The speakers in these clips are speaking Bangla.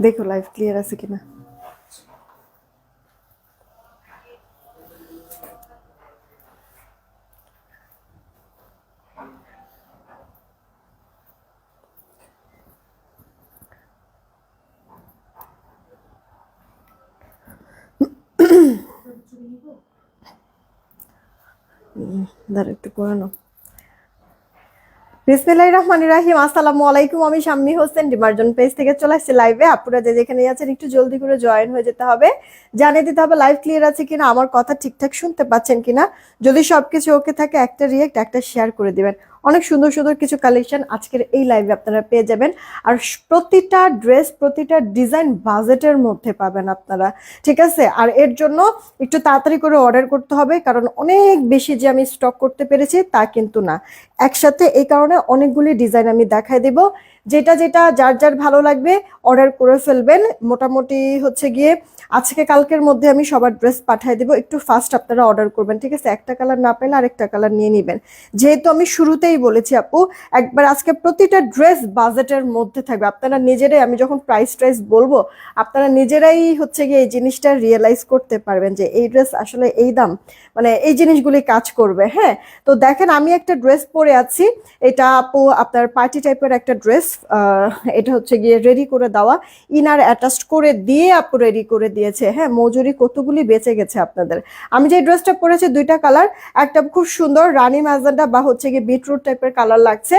দেখো লাইভ ক্লিয়ার আছে কিনা। দাঁড়া একটু করে নাও। বিসমিল্লাহির রহমানির রহিম। আসসালামু আলাইকুম। আমি শাম্মী হোসেন ডিমার্জন পেজ থেকে চলে আসছি লাইভে। আপনারা যে যেখানে আছেন একটু জলদি করে জয়েন হয়ে যেতে হবে, জানিয়ে দিতে হবে লাইভ ক্লিয়ার আছে কিনা, আমার কথা ঠিকঠাক শুনতে পাচ্ছেন কিনা। যদি সবকিছু ওকে থাকে একটা রিয়েক্ট একটা শেয়ার করে দিবেন। অনেক সুন্দর সুন্দর কিছু কালেকশন আজকের এই লাইভে আপনারা পেয়ে যাবেন। আর প্রতিটা ড্রেস প্রতিটা ডিজাইন বাজেটের মধ্যে পাবেন আপনারা, ঠিক আছে। আর এর জন্য একটু তাড়াতাড়ি করে অর্ডার করতে হবে, কারণ অনেক বেশি যে আমি স্টক করতে পেরেছি তা কিন্তু না, একসাথে। এই কারণে অনেকগুলি ডিজাইন আমি দেখাই দেব, যেটা যেটা যার যার ভালো লাগবে অর্ডার করে ফেলবেন। মোটামুটি হচ্ছে গিয়ে আজকে কালকের মধ্যে আমি সবার ড্রেস পাঠিয়ে দেবো। একটু ফাস্ট আপনারা অর্ডার করবেন, ঠিক আছে। একটা কালার না পেলে আরেকটা কালার নিয়ে নেবেন। যেহেতু আমি শুরুতেই বলেছি আপু, একবার আজকে প্রতিটা ড্রেস বাজেটের মধ্যে থাকবে। আপনারা নিজেরাই, আমি যখন প্রাইস ট্রাইস বলবো আপনারা নিজেরাই হচ্ছে গিয়ে এই জিনিসটা রিয়েলাইজ করতে পারবেন যে এই ড্রেস আসলে এই দাম, মানে এই জিনিসগুলি কাজ করবে। হ্যাঁ, তো দেখেন আমি একটা ড্রেস পরে আছি। এটা আপু আপনার পার্টি টাইপের একটা ড্রেস। এটা হচ্ছে গিয়ে রেডি করে দেওয়া, ইনার অ্যাটাচড করে দিয়ে আপু রেডি করে দিয়েছে। হ্যাঁ, মজুরি কতগুলি বেঁচে গেছে আপনাদের। আমি যে ড্রেসটা পরেছি দুইটা কালার, একটা খুব সুন্দর রানী ম্যাজেন্ডা বা হচ্ছে গিয়ে বিটরুট টাইপের কালার লাগছে,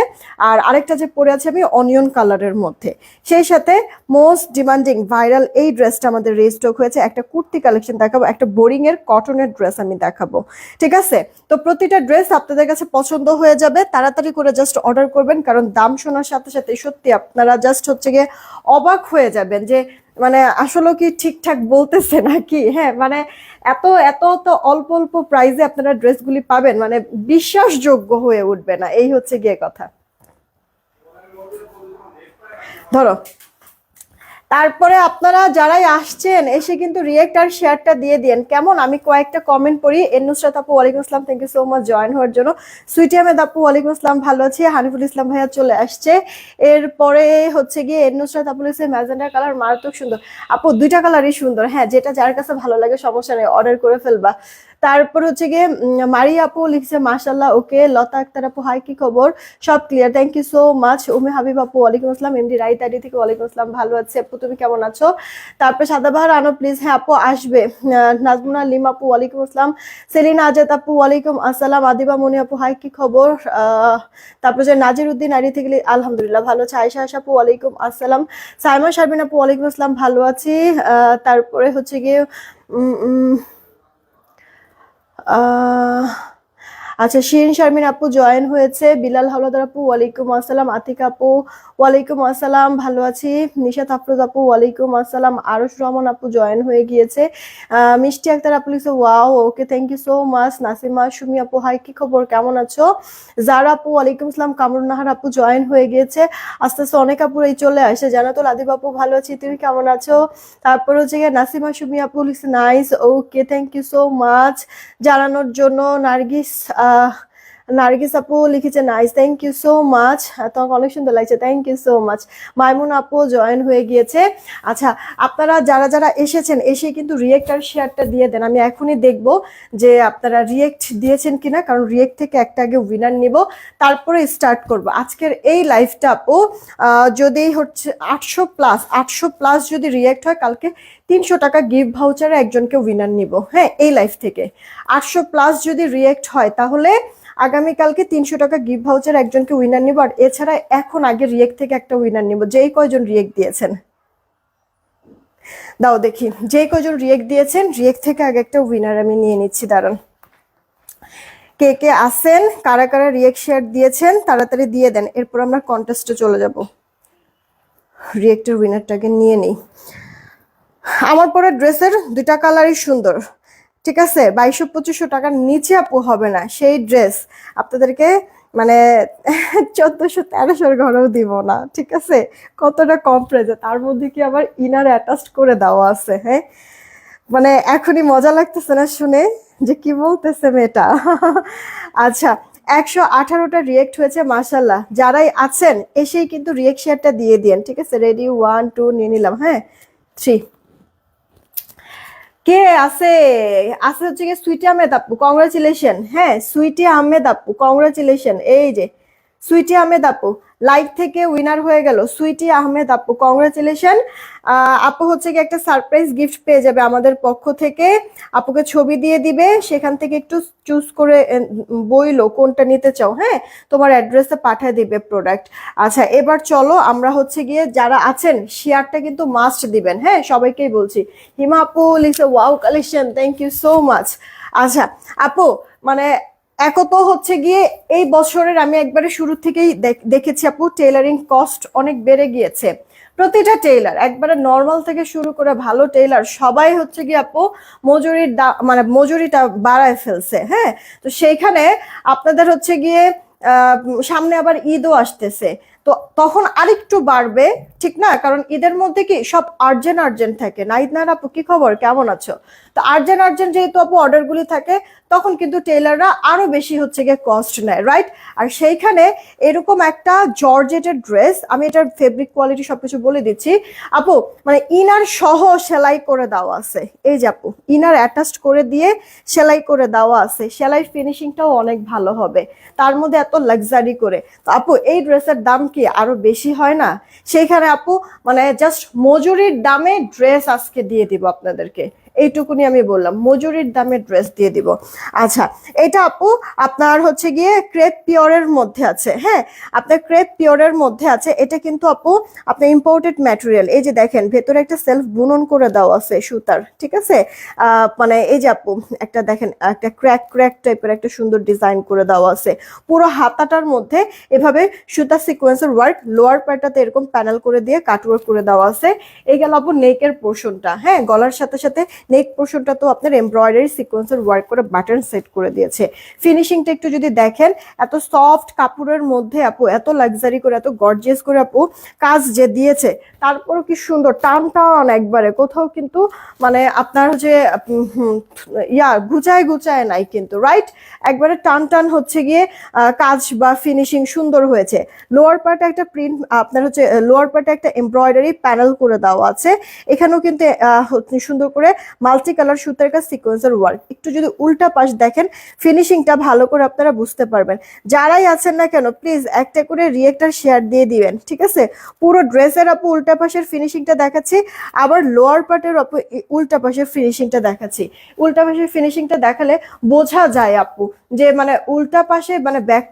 আর আরেকটা যে পরে আছে আমি অনিয়ন কালারের মধ্যে। সেই সাথে মোস্ট ডিমান্ডিং ভাইরাল এই ড্রেসটা আমাদের রিস্টক হয়েছে। একটা কুর্তি কালেকশন দেখাবো, একটা বোরিং এর কটনের ড্রেস আমি দেখাবো, ঠিক আছে। তো প্রতিটা ড্রেস আপনাদের কাছে পছন্দ হয়ে যাবে, তাড়াতাড়ি করে জাস্ট অর্ডার করবেন, কারণ দাম শোনার সাথে সাথে সত্যি আপনারা জাস্ট হচ্ছে গিয়ে অবাক হয়ে যাবেন যে মানে আসলে কি ঠিকঠাক বলতেছে নাকি। হ্যাঁ, মানে এত এত তো অল্প অল্প প্রাইসে আপনারা ড্রেসগুলি পাবেন, মানে বিশ্বাসযোগ্য হয়ে উঠবে না, এই হচ্ছে গিয়ে কথা। ধরো, তারপরে আপনারা যারাই আসছেন এসে কিন্তু রিয়েক্ট আর শেয়ারটা দিয়ে দিন কেমন। আমি কয়েকটা কমেন্ট পড়ি। এর নুসরাত আপু ওয়ালাইকুম আসসালাম, thank you so much join হওয়ার জন্য। সুইটি আহমেদ আপু ওয়ালাইকুম আসসালাম, ভালো আছি। হানিফুল ইসলাম ভাইয়া চলে আসছে। এরপরে হচ্ছে গিয়ে এর নুসরাত আপু লিখছে ম্যাজেন্ডার কালার মারাত্মক সুন্দর। আপু দুইটা কালারই সুন্দর, হ্যাঁ, যেটা যার কাছে ভালো লাগে সমস্যা নেই, অর্ডার করে ফেলবা। তারপর হচ্ছে গিয়ে মারি আপু লিখছে মাশাল্লাহ ওকে। লতা আক্তার আপু হাই, কি খবর, সব clear, thank you so much. Umi Habib আপু ওয়ালাইকুম আসসালাম, এমডি রাইট আইডি থেকে ওয়ালাইকুম আসসালাম, ভালো আছে আপু, তুমি কেমন আছো। তারপর সাদাবাহার আনো প্লিজ, হ্যাঁ আপু আসবে। নাজমুনা লিম আপু ওয়ালাইকুম আসসালাম। সেলিনা আজাদ আপু ওয়ালাইকুম আসসালাম। আদিবা মনি আপু হাই, কি খবর। তারপর যে নাজির উদ্দিন আইডি থেকে আলহামদুলিল্লাহ ভালো আছে। আয়েশা আশা আপু ওয়ালাইকুম আসসালাম। সাইমা শারবিন আপু ওয়ালাইকুম আসসালাম, ভালো আছি। তারপরে হচ্ছে গিয়ে আহ আচ্ছা, শিরিন শারমিন আপু জয়েন হয়েছে। বিলাল হাওলাদার আপু ওয়ালাইকুম আসসালাম। আতিকা আপু ওয়ালাইকুম আসসালাম, ভালো আছি। নিশাত আফরোজ আপু ওয়ালাইকুম আসসালাম। আরশ রহমান আপু জয়েন হয়ে গিয়েছে। মিষ্টি আক্তার আপু লিখছে wow okay, thank you so much. Nasima Sumi আপু হাই, কি খবর, কেমন আছো। জারা আপু ওয়ালাইকুম আসসালাম। কামরুন নাহার আপু জয়েন হয়ে গিয়েছে। আস্তে আস্তে অনেক আপু এই চলে আসে। জানাতুল আদিব আপু ভালো আছি, তুমি কেমন আছো। তারপর হচ্ছে গিয়ে নাসিমা সুমি আপু লিখছে nice okay, thank you so much জানানোর জন্য। নার্গিস নার্গিস আপু লিখেছে nice, thank you so much, তোমাকে অনেক সুন্দর লাগছে, thank you so much. Maimun আপু জয়েন হয়ে গিয়েছে। আচ্ছা, আপনারা যারা যারা এসেছেন এসে কিন্তু রিয়েক্ট আর শেয়ারটা দিয়ে দেন। আমি এখনই দেখব যে আপনারা রিয়েক্ট দিয়েছেন কিনা, কারণ রিয়েক্ট থেকে একটা আগে উইনার নিব, তারপরে স্টার্ট করব আজকের এই লাইভটা। আপু যদি হচ্ছে 800 প্লাস যদি রিয়েক্ট হয়, কালকে 300 টাকা গিফট ভাউচারে একজনকে উইনার নিব। হ্যাঁ, এই লাইভ থেকে 800 প্লাস যদি রিয়েক্ট হয় তাহলে আগামীকালকে 300 টাকা গিফট ভাউচার একজনকে উইনার নিব। আর এছাড়া এখন আগে রিয়েক্ট থেকে একটা উইনার নিব। যেই কয়জন রিয়েক্ট দিয়েছেন দাও দেখি, যেই কয়জন রিয়েক্ট দিয়েছেন রিয়েক্ট থেকে আগে একটা উইনার আমি নিয়ে নিচ্ছি। দাঁড়ান, কে কে আসেন, কারা কারা রিয়েক্ট শেয়ার দিয়েছেন তাড়াতাড়ি দিয়ে দেন, এরপর আমরা কন্টেস্টে চলে যাব। রিয়েক্টের উইনারটাকে নিয়ে নিই। আমার পরে ড্রেসের দুইটা কালারই সুন্দর, ঠিক আছে। 2200-2500 টাকার নিচে আপু হবে না সেই ড্রেস আপনাদেরকে, মানে 1400-1300 ঘরেও দিব না, ঠিক আছে। কতটা কম প্রাইসে, তার মধ্যে কি আবার ইনার অ্যাটাচড করে দেওয়া আছে। হ্যাঁ, মানে এখনই মজা লাগতেছে না শুনে যে কি বলতেছে মেয়েটা। আচ্ছা, 118টা রিয়েক্ট হয়েছে মাশাল্লাহ। যারাই আছেন এসেই কিন্তু রিয়েক্ট শেয়ারটা দিয়ে দিন, ঠিক আছে? রেডি, 1 2 নিয়ে নিলাম, হ্যাঁ 3। কে আছে? আছে হচ্ছে গিয়ে সুইটি আহমেদ আপু, কংগ্রাচুলেশন। হ্যাঁ সুইটি আহমেদ আপু কংগ্রাচুলেশন, এই যে সুইটি আহমেদ আপু লাইভ থেকে উইনার হয়ে গেল। সুইটি আহমেদ আপু কংগ্রাচুলেশন। আপু হচ্ছে কি একটা সারপ্রাইজ গিফট পেয়ে যাবে আমাদের পক্ষ থেকে। আপুকে ছবি দিয়ে দিবে, সেখান থেকে একটু চুজ করে বইলো কোনটা নিতে চাও, হ্যাঁ তোমার অ্যাড্রেসে পাঠিয়ে দিবে প্রোডাক্ট। আচ্ছা এবার চলো আমরা হচ্ছে গিয়ে যারা আছেন শেয়ারটা কিন্তু মাস্ট দিবেন, হ্যাঁ সবাইকেই বলছি। হিমা আপু লিখছে wow collection, thank you so much. আচ্ছা আপু মানে এক তো হচ্ছে গিয়ে এই বছরের আমি একবারে শুরু থেকেই দেখেছি আপু টেইলারিং কস্ট অনেক বেড়ে গিয়েছে। প্রতিটা টেইলার একবারে নর্মাল থেকে শুরু করে ভালো টেইলার সবাই হচ্ছে গিয়ে আপু মজুরির মানে মজুরিটা বাড়ায় ফেলছে, হ্যাঁ। তো সেইখানে আপনাদের হচ্ছে গিয়ে সামনে আবার ঈদও আসতেছে, তো তখন আরেকটু বাড়বে, ঠিক না? কারণ ঈদের মধ্যে কি সব আর্জেন্ট আর্জেন্ট থাকে। নাইদ না আপু কি খবর, কেমন আছো? তো আর্জেন্ট আর্জেন্ট যেহেতু আপু অর্ডারগুলি থাকে তখন কিন্তু টেইলাররা আরো বেশি হচ্ছে গিয়ে কস্ট নেয়, রাইট? আর সেইখানে এরকম একটা জর্জেটের ড্রেস, আমি এটার ফেব্রিক কোয়ালিটি সবকিছু বলে দিচ্ছি আপু, মানে ইনার সহ সেলাই করে দেওয়া আছে। এই যে আপু ইনার অ্যাটাচড করে দিয়ে সেলাই করে দেওয়া আছে, সেলাই ফিনিশিংটাও অনেক ভালো হবে, তার মধ্যে এত লাক্সারি করে। তো আপু এই ড্রেসের দাম কি আরো বেশি হয় না? সেইখানে আপু মানে জাস্ট মজুরির দামে ড্রেস আজকে দিয়ে দিব আপনাদেরকে, এইটুকুনি আমি বললাম, মজুরির দামে ড্রেস দিয়ে দিব। আচ্ছা এটা আপু আপনার হচ্ছে গিয়ে ক্রেপ পিওরের মধ্যে আছে, হ্যাঁ আপনার ক্রেপ পিওরের মধ্যে আছে। এটা কিন্তু আপু আপনার ইম্পোর্টেড ম্যাটেরিয়াল, এই যে দেখেন ভেতরে একটা সেলফ বুনন করে দেওয়া আছে সুতার, ঠিক আছে? মানে এই যে আপু একটা দেখেন একটা ক্র্যাক ক্র্যাক টাইপের একটা সুন্দর ডিজাইন করে দেওয়া আছে। পুরো হাতাটার মধ্যে এভাবে সুতা সিকোয়েন্সের ওয়ার্ক, লোয়ার পার্টটাতে এরকম প্যানেল করে দিয়ে কাটওয়ার্ক করে দেওয়া আছে। এই গেল আপু নেকের পোর্শনটা, হ্যাঁ গলার সাথে সাথে নেক পোর্শনটা তো আপনার এমব্রয়ডারি সিকোয়েন্সের ওয়ার্ক করে বাটন সেট করে দিয়েছে। ফিনিশিংটা একটু যদি দেখেন, এত সফট কাপড়ের মধ্যে আপু এত লাক্সারি করে এত গর্জিয়াস করে আপু কাজ যে দিয়েছে, তারপরও কি সুন্দর টান টান একবারে, কোথাও কিন্তু মানে আপনার যে গুচায় গুচায় নাই কিন্তু, রাইট? একবারে টান টান হচ্ছে গিয়ে কাজ বা ফিনিশিং সুন্দর হয়েছে। লোয়ার পার্টে একটা প্রিন্ট আপনার হচ্ছে লোয়ার পার্টে একটা এমব্রয়ডারি প্যানেল করে দেওয়া আছে। এখানেও কিন্তু সুন্দর করে মাল্টি কালার সুতার কাজ সিকোয়েন্সের ওয়ার্ক। একটু যদি উল্টা পাশ দেখেন ফিনিশিংটা ভালো করে আপনারা বুঝতে পারবেন। যারাই আছেন না কেন প্লিজ একটা করে রিয়েক্টার শেয়ার দিয়ে দিবেন, ঠিক আছে? পুরো ড্রেসের আপু উল্টা পাশের ফিনিশিংটা দেখাচ্ছি, আবার লোয়ার পার্টের আপু উল্টা পাশের ফিনিশিংটা দেখাচ্ছি। উল্টা পাশের ফিনিশিংটা দেখালে বোঝা যায় আপু যে মানে উল্টা পাশে মানে ব্যাক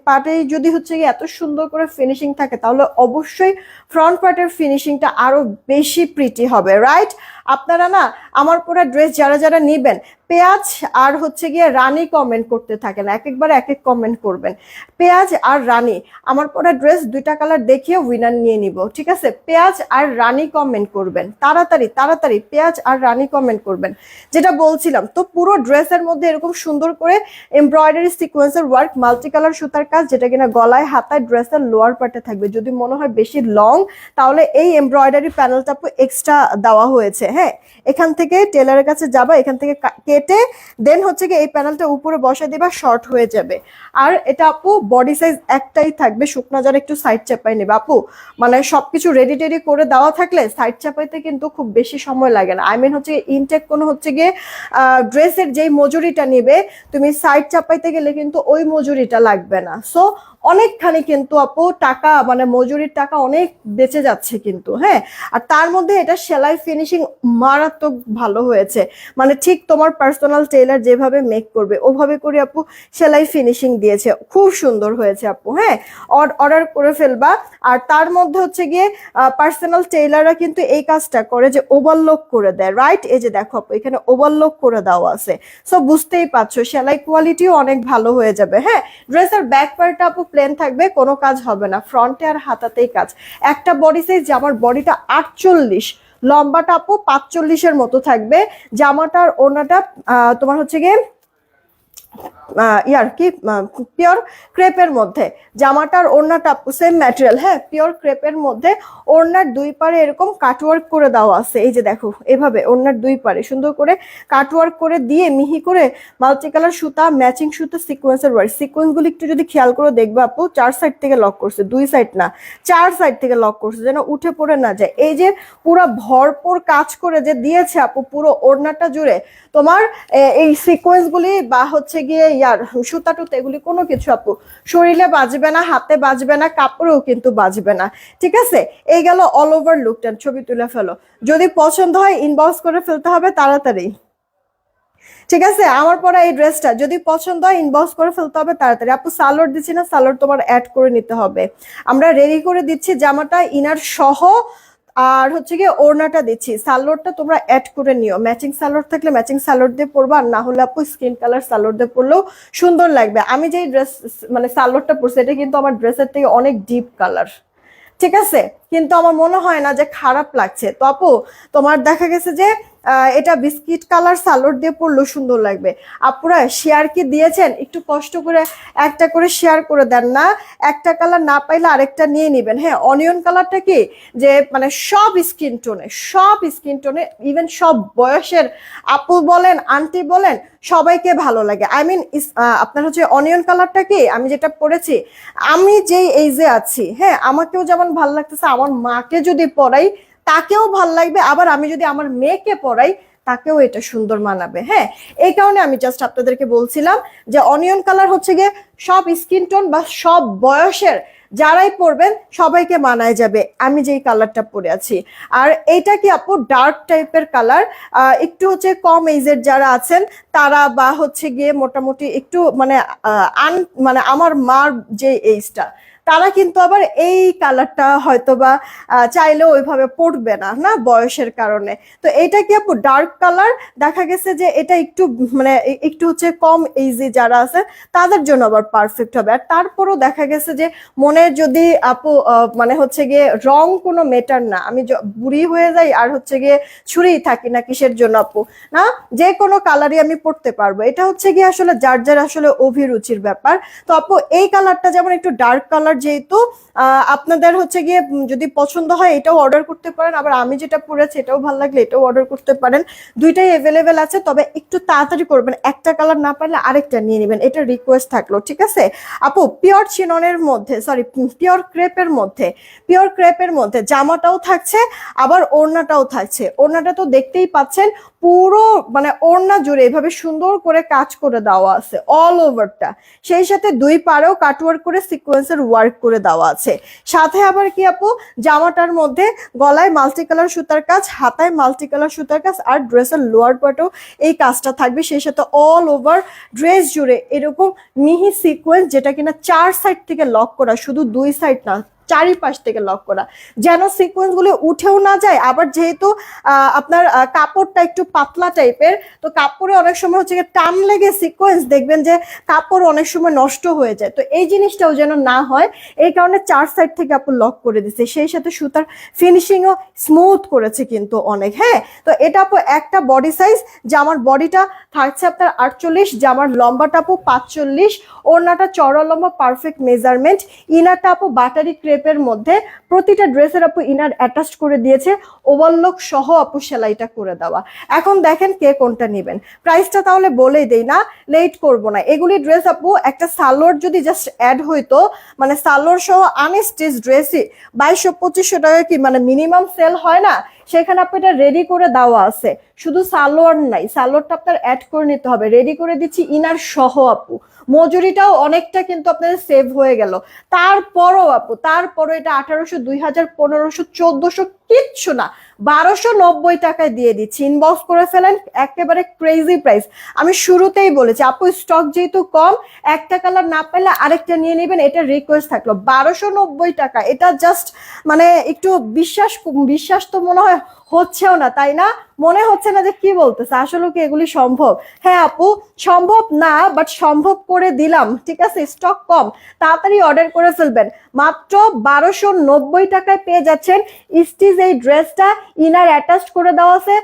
পার্টে যদি হচ্ছে গিয়ে এত সুন্দর করে ফিনিশিং থাকে, তাহলে অবশ্যই ফ্রন্ট পার্টের ফিনিশিংটা আরো বেশি প্রিটি হবে, রাইট? আপনারা না আমার পুরো ড্রেস যারা যারা নিবেন পেঁয়াজ আর হচ্ছে গিয়ে রানী কমেন্ট করতে থাকেন, এক একবার এক এক কমেন্ট করবেন। পেঁয়াজ আর রানী, আমার পুরো ড্রেস দুইটা কালার দেখিয়ে উইনার নিয়ে নিব, ঠিক আছে? পেঁয়াজ আর রানী কমেন্ট করবেন, তাড়াতাড়ি তাড়াতাড়ি পেঁয়াজ আর রানী কমেন্ট করবেন। যেটা বলছিলাম, তো পুরো ড্রেসের মধ্যে এরকম সুন্দর করে এমব্রয়ডারি সিকোয়েন্সের ওয়ার্ক, মাল্টি কালার সুতার কাজ, যেটা কিনা গলায় হাতায় ড্রেসের লোয়ার পার্টে থাকবে। যদি মনে হয় বেশি লং তাহলে এই এমব্রয়ডারি প্যানেলটা এক্সট্রা দেওয়া হয়েছে, হ্যাঁ এখান থেকে টেলারের কাছে যাবা, এখান থেকে কেটে দেন হচ্ছে কি এই প্যানেলটা উপরে বসায় দিবা, শর্ট হয়ে যাবে। আর এটা আপু বডি সাইজ একটাই থাকবে, শুকনা যারা একটু সাইড চাপাই নেবে আপু, মানে সবকিছু রেডি টেডি করে দেওয়া থাকলে সাইড চাপাইতে কিন্তু খুব বেশি সময় লাগে না। আই মিন হচ্ছে ইনটেক কোনো হচ্ছে গিয়ে ড্রেসের যেই মজুরিটা নেবে তুমি সাইড চাপাইতে গেলে কিন্তু ওই মজুরিটা লাগবে না। সো অনেকখানি কিন্তু আপু টাকা মানে মজুরির টাকা অনেক বেঁচে যাচ্ছে কিন্তু, হ্যাঁ। আর তার মধ্যে এটা সেলাই ফিনিশিং মারাত্মক ভালো হয়েছে, মানে ঠিক তোমার পার্সোনাল টেইলার যেভাবে মেক করবে ওভাবে করে আপু সেলাই ফিনিশিং দিয়েছে, খুব সুন্দর হয়েছে আপু, হ্যাঁ অর্ডার করে ফেলবা। আর তার মধ্যে হচ্ছে গিয়ে পার্সোনাল টেইলাররা কিন্তু এই কাজটা করে যে ওভারলক করে দেয়, রাইট? এই যে দেখো আপু এখানে ওভারলক করে দেওয়া আছে, সো বুঝতেই পারছো সেলাই কোয়ালিটিও অনেক ভালো হয়ে যাবে, হ্যাঁ। ড্রেসের ব্যাক পার্টটা আপু প্লেন থাকবে, কোনো কাজ হবে না, ফ্রন্টে আর হাতাতেই কাজ। একটা বডি সাইজ, জামার বডিটা 48, লম্বাটা আপু 45-এর মতো থাকবে। জামাটার ওড়নাটা তোমার হচ্ছে গিয়ে ইয়ার কি পিওর ক্রেপের মধ্যে, জামাটার ওড়নাটা সেম ম্যাটেরিয়াল, হ্যাঁ পিওর ক্রেপের মধ্যে। ওড়নার দুই পারে এরকম কাটওয়ার্ক করে দেওয়া আছে, এই যে দেখো এভাবে ওড়নার দুই পারে সুন্দর করে কাটওয়ার্ক করে দিয়ে মিহি করে মাল্টি কালার সুতা, ম্যাচিং সুতা, সিকোয়েন্সের ওয়ার্ক। সিকোয়েন্সগুলো একটু যদি খেয়াল করে দেখবে আপু, 4 সাইড থেকে লক করছে, 2 সাইড না 4 সাইড থেকে লক করছে, যেন উঠে পড়ে না যায়। এই যে পুরো ভরপুর কাজ করে যে দিয়েছে আপু পুরো ওড়নাটা জুড়ে, তোমার এই সিকোয়েন্সগুলি বা হচ্ছে গিয়ে ইয়ার সুতা টুতা এগুলি কোনো কিছু আপু শরীরে বাজবে না, হাতে বাজবে না, কাপড়েও কিন্তু বাজবে না, ঠিক আছে। এই গেল অল ওভার লুকটা, ছবি তুলে ফেলো। যদি পছন্দ হয় ইনবক্স করে ফেলতে হবে তাড়াতাড়ি, ঠিক আছে। আমার পরা এই ড্রেসটা যদি পছন্দ হয় ইনবক্স করে ফেলতে হবে তাড়াতাড়ি। আপু সালোয়ার দিচ্ছি না, সালোয়ার তোমার অ্যাড করে নিতে হবে। আমরা রেডি করে দিচ্ছি জামাটা ইনার সহ, আর হচ্ছে গিয়ে ওড়নাটা দিচ্ছি, সালোয়ারটা তোমরা অ্যাড করে নিও। ম্যাচিং সালোয়ার থাকলে ম্যাচিং সালোয়ার দিয়ে পরবা, আর না হলে আপু স্কিন কালার সালোয়ার দিয়ে পরলেও সুন্দর লাগবে। আমি যেই ড্রেস মানে সালোয়ারটা পরছি এটা কিন্তু আমার ড্রেসের থেকে অনেক ডিপ কালার, ঠিক আছে, কিন্তু আমার মনে হয় না যে খারাপ লাগছে। তো আপু তোমার দেখা গেছে যে এটা বিস্কিট কালার সালোয়ার দিয়ে পরলেও সুন্দর লাগবে। আপুরা শেয়ার কি দিয়েছেন? একটু কষ্ট করে একটা করে শেয়ার করে দেন না, একটা কালার না পাইলে আরেকটা নিয়ে নেবেন। হ্যাঁ অনিয়ন কালারটা কি যে মানে সব স্কিন টোনে ইভেন সব বয়সের আপু বলেন আন্টি বলেন সবাইকে ভালো লাগে। আই মিন আপনার হচ্ছে অনিয়ন কালারটা কি আমি যেটা পরেছি, আমি যেই এইজে আছি, হ্যাঁ আমাকেও যেমন ভালো লাগতেছে, আমার মাকে যদি পরাই তাকেও ভাল লাগবে, আবার আমি যদি আমার মেয়েকে পরাই তাকেও এটা সুন্দর মানাবে। হ্যাঁ এই কারণে আমি জাস্ট আপনাদেরকে বলছিলাম যে অনিয়ন কালার হচ্ছে গিয়ে সব স্কিন টোন বা সব বয়সের যারাই পরবেন সবাইকে মানায় যাবে আমি যেই কালারটা পরে আছি। আর এইটা কি আপু ডার্ক টাইপের কালার, একটু হচ্ছে কম এজের যারা আছেন তারা বা হচ্ছে গিয়ে মোটামুটি একটু মানে মানে আমার মার যে এইজটা, তারা কিন্তু আবার এই কালারটা হয়তো বা চাইলেও ওইভাবে পড়বে না না বয়সের কারণে। তো এটা কি আপু ডার্ক কালার, দেখা গেছে যে এটা একটু মানে একটু হচ্ছে কম এইজে যারা আছে তাদের জন্য আবার পারফেক্ট হবে। আর তারপরও দেখা গেছে যে মনে যদি আপু মানে হচ্ছে গিয়ে রং কোনো মেটার না, আমি বুড়ি হয়ে যাই আর হচ্ছে গিয়ে ছুরিই থাকি না কিসের জন্য আপু, না যে কোনো কালারই আমি পড়তে পারবো। এটা হচ্ছে গিয়ে আসলে যার যার আসলে অভিরুচির ব্যাপার। তো আপু এই কালারটা যেমন একটু ডার্ক কালার, যেহেতু আপনাদের হচ্ছে গিয়ে যদি পছন্দ হয় এটাও অর্ডার করতে পারেন, আবার আমি যেটা পরেছি এটাও ভালো লাগলে এটাও অর্ডার করতে পারেন, দুইটাই অ্যাভেলেবেল আছে। তবে একটু তাড়াতাড়ি করবেন, একটা কালার না পারলে আরেকটা নিয়ে নেবেন, এটা রিকোয়েস্ট থাকলো, ঠিক আছে আপু। পিওর চিননের মধ্যে সরি পিওর ক্রেপের মধ্যে জামাটাও থাকছে আবার ওড়নাটাও থাকছে। ওড়নাটা তো দেখতেই পাচ্ছেন পুরো মানে ওড়না জুড়ে এভাবে সুন্দর করে কাজ করে দেওয়া আছে অল ওভারটা, সেই সাথে দুই পারেও কাটওয়ার্ক করে সিকোয়েন্সের ওয়ার্ক করে দেওয়া আছে। সাথে আবার কি আপু জামাটার মধ্যে গলায় মাল্টি কালার সুতার কাজ, হাতায় মাল্টি কালার সুতার কাজ, আর ড্রেসের লোয়ার পার্টেও এই কাজটা থাকবে। সেই সাথে অল ওভার ড্রেস জুড়ে এরকম মিহি সিকোয়েন্স, যেটা কিনা 4 সাইড থেকে লক করা, শুধু 2 সাইড না চারিপাশ থেকে লক করা, যেন সিকোয়েন্স গুলো উঠেও না যায়। আবার যেহেতু আপনার কাপড়টা একটু পাতলা টাইপের, তো কাপড়ে অনেক সময় হচ্ছে টান লেগে সিকোয়েন্স দেখবেন যে কাপড় অনেক সময় নষ্ট হয়ে যায়, তো এই জিনিসটাও যেন না হয় এই কারণে 4 সাইড থেকে আপু লক করে দিচ্ছে। সেই সাথে সুতার ফিনিশিংও স্মুথ করেছে কিন্তু অনেক। হ্যাঁ তো এটা আপু একটা বডি সাইজ, জামার বডিটা থাকছে আপনার 48, জামার লম্বাটা আপু 45, ওড়নাটা চড়া লম্বা পারফেক্ট মেজারমেন্ট, ইনারটা আপু বাটারি ক্রেপের মধ্যে, প্রতিটা ড্রেসের আপু ইনার অ্যাটাচ করে দিয়েছে, ওভারলক সহ আপু সেলাইটা করে দেওয়া। এখন দেখেন কে কোনটা নেবেন, প্রাইসটা তাহলে বলেই দেই না, লেট করব না। এগুলি ড্রেস আপু একটা সালোয়ার যদি জাস্ট অ্যাড হইতো, মানে সালোয়ার সহ আনস্টিচ ড্রেসই 2200-2500 টাকা কি মানে মিনিমাম সেল হয় না, সেখানে আপু এটা রেডি করে দেওয়া আছে। শুধু সালোয়ার নাই, সালোয়ারটা আপনার অ্যাড করে নিতে হবে, রেডি করে দিচ্ছি ইনার সহ আপু, মজুরিটাও অনেকটা কিন্তু আপনাদের সেভ হয়ে গেল। তারপরও আপু তারপরও এটা 1800, 2000, 1500, 1400 কিচ্ছু না, 1290 টাকায় দিয়ে দিচ্ছি। ইনবক্স করে ফেলেন, একেবারে ক্রেজি প্রাইস। আমি শুরুতেই বলেছি আপু স্টক যেহেতু কম, একটা কালার না পেলে আরেকটা নিয়ে নেবেন, এটা রিকোয়েস্ট থাকলো। 1290 টাকা, এটা জাস্ট মানে একটু বিশ্বাস তো মনে হয় হচ্ছেও না, তাই না? মনে হচ্ছে না যে কি বলতেছে, আসলে কি এগুলি সম্ভব? হ্যাঁ আপু সম্ভব না, বাট সম্ভব করে দিলাম, ঠিক আছে। স্টক কম, তাড়াতাড়ি অর্ডার করে ফেলবেন। মাত্র 1290 টাকায় পেয়ে যাচ্ছেন স্টিচ এই ড্রেসটা ইনার অ্যাটাচ করে দেওয়া আছে,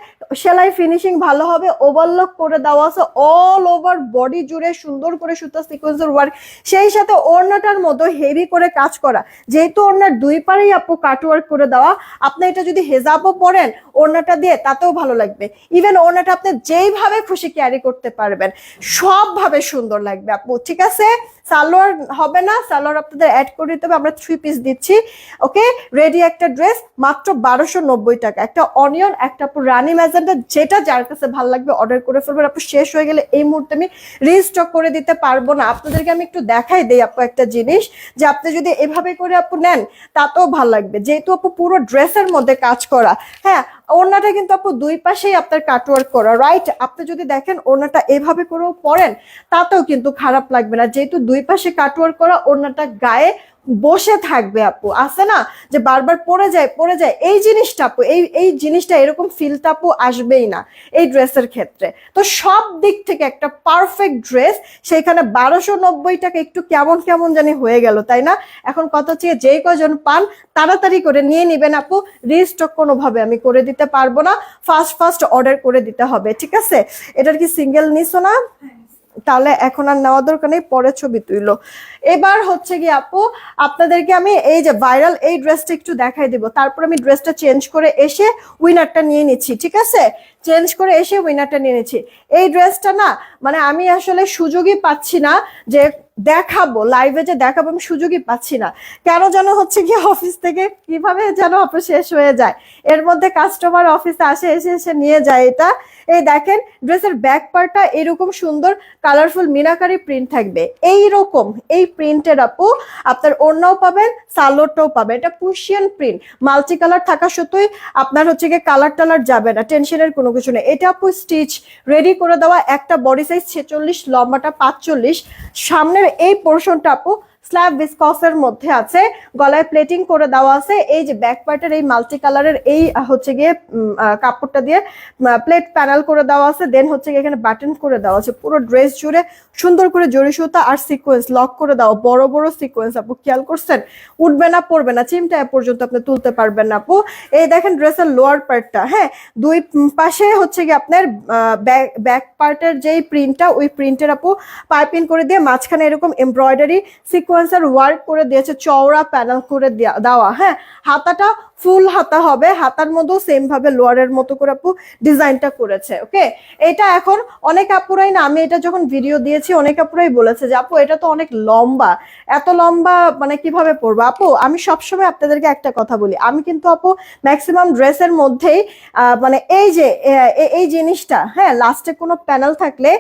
সেলাই ফিনিশিং ভালো হবে, ওভারলক করে দেওয়া আছে, অল ওভার বডি জুড়ে সুন্দর করে সুতা সিকোয়েন্সের ওয়ার্ক, সেই সাথে ওড়নাটার মতো হেভি করে কাজ করা, যেহেতু ওড়নার দুই পারেই আপু কাট ওয়ার্ক করে দেওয়া, আপনি এটা যদি হেজাবও পরেন ওড়নাটা দিয়ে তাতেও ভালো লাগবে। ইভেন ওড়নাটা আপনি যেইভাবে খুশি ক্যারি করতে পারবেন, সবভাবে সুন্দর লাগবে আপু, ঠিক আছে। সালোয়ার হবে না, সালোয়ার আপনাদের অ্যাড করে দিতে হবে, আমরা 3 পিস দিচ্ছি। ওকে, রেডি একটা ড্রেস মাত্র 1290 টাকা, একটা অনিয়ন, একটা আপু রানী ম্যাজেন্টা, যেটা যার কাছে ভালো লাগবে অর্ডার করে ফেলবেন আপু। শেষ হয়ে গেলে এই মুহূর্তে আমি রিস্টক করে দিতে পারবো না। আপনাদেরকে আমি একটু দেখাই দেই আপু একটা জিনিস, যে আপনি যদি এভাবে করে আপু নেন তাতেও ভালো লাগবে, যেহেতু আপু পুরো ড্রেসের মধ্যে কাজ করা। হ্যাঁ, ওড়নাটা কিন্তু আপু দুই পাশেই আপনার কাটওয়ার্ক করা, রাইট। আপনি যদি দেখেন ওড়নাটা এভাবে করেও পরেন তাতেও কিন্তু খারাপ লাগবে না, যেহেতু দুই পাশে কাটওয়ার্ক করা, ওড়নাটা গায়ে বসে থাকবে আপু, আছে না যে বারবার পরে যায়, এই জিনিসটা আপু, এই জিনিসটা এরকম ফিলটা আপু আসবেই না এই ড্রেসের ক্ষেত্রে। তো সব দিক থেকে একটা পারফেক্ট ড্রেস, সেইখানে 1290 টাকা একটু কেমন কেমন জানি হয়ে গেল, তাই না? এখন কথা হচ্ছে যেই কজন পান তাড়াতাড়ি করে নিয়ে নিবেন আপু, রিস্টক কোনোভাবে আমি করে দিতে পারবো না, ফার্স্ট অর্ডার করে দিতে হবে, ঠিক আছে। এটার কি সিঙ্গেল নিছো না? তাহলে এখন আর নেওয়া দরকার নেই, পরে ছবি তুইলো। এবার হচ্ছে কি আপু, আপনাদেরকে আমি এই যে ভাইরাল এই ড্রেসটা একটু দেখাই দিব, তারপর আমি ড্রেসটা চেঞ্জ করে এসে উইনারটা নিয়ে নিচ্ছি, ঠিক আছে। চেঞ্জ করে এসে উইনারটা নিয়ে নিচ্ছি। এই ড্রেসটা না মানে আমি আসলে সুযোগই পাচ্ছি না যে দেখাবো, লাইভে যে দেখাবো আমি সুযোগই পাচ্ছি না, কেন যেন হচ্ছে কি অফিস থেকে কিভাবে যেন আপু শেষ হয়ে যায়, এর মধ্যে কাস্টমার অফিসে আসে, এসে নিয়ে যায় এটা। এই দেখেন ড্রেসের ব্যাক পার্টটা এরকম সুন্দর কালারফুল মিনাকারি প্রিন্ট থাকবে, এইরকম এই প্রিন্টের আপু আপনার ওড়নাও পাবেন, সালোয়ারটাও পাবেন, এটা পুশিয়ান প্রিন্ট, মাল্টি কালার থাকা সত্ত্বেও আপনার হচ্ছে গিয়ে কালার টালার যাবে না, টেনশনের কোনো কিছু নেই। এটা আপু স্টিচ রেডি করে দেওয়া, একটা বডি সাইজ 46, লম্বাটা 45, সামনের এই পোর্শনটা আপু স্ল্যাব ভিসকসের মধ্যে আছে, গলায় প্লেটিং করে দেওয়া আছে, এই যে ব্যাক পার্টের এই মাল্টি কালারের এই হচ্ছে গিয়ে কাপড়টা দিয়ে প্লেট প্যানেল করে দেওয়া আছে, দেন হচ্ছে গিয়ে এখানে বাটন করে দেওয়া আছে, পুরো ড্রেস জুড়ে সুন্দর করে জরি সুতা আর সিকোয়েন্স লক করে দেওয়া, বড় বড় সিকোয়েন্স আপু, খেয়াল করছেন? উঠবে না পড়বে না, চিমটা পর্যন্ত আপনি তুলতে পারবেন না আপু। এই দেখেন ড্রেসের লোয়ার পার্টটা, হ্যাঁ দুই পাশে হচ্ছে গিয়ে আপনার ব্যাক পার্টের যেই প্রিন্টটা, ওই প্রিন্টের আপু পাইপিং করে দিয়ে মাঝখানে এরকম এমব্রয়ডারি সিকোয়েন্সের ওয়ার্ক করে দিয়েছে, চওড়া প্যানেল করে দেওয়া। হ্যাঁ, হাতাটা ফুল হাতা হবে, হাতার মধ্যেও সেম ভাবে লোয়ারের মতো করে আপু ডিজাইনটা করেছে। ওকে, এটা এখন অনেক আপুরাই না, আমি এটা যখন ভিডিও দিয়েছি অনেক আপুরাই বলেছে যে আপু এটা তো অনেক লম্বা, এত লম্বা মানে কিভাবে পরবো। আপু আমি সবসময় আপনাদেরকে একটা কথা বলি, আমি কিন্তু আপু ম্যাক্সিমাম ড্রেসের মধ্যেই মানে এই যে এই জিনিসটা, হ্যাঁ লাস্টে কোনো প্যানেল থাকলে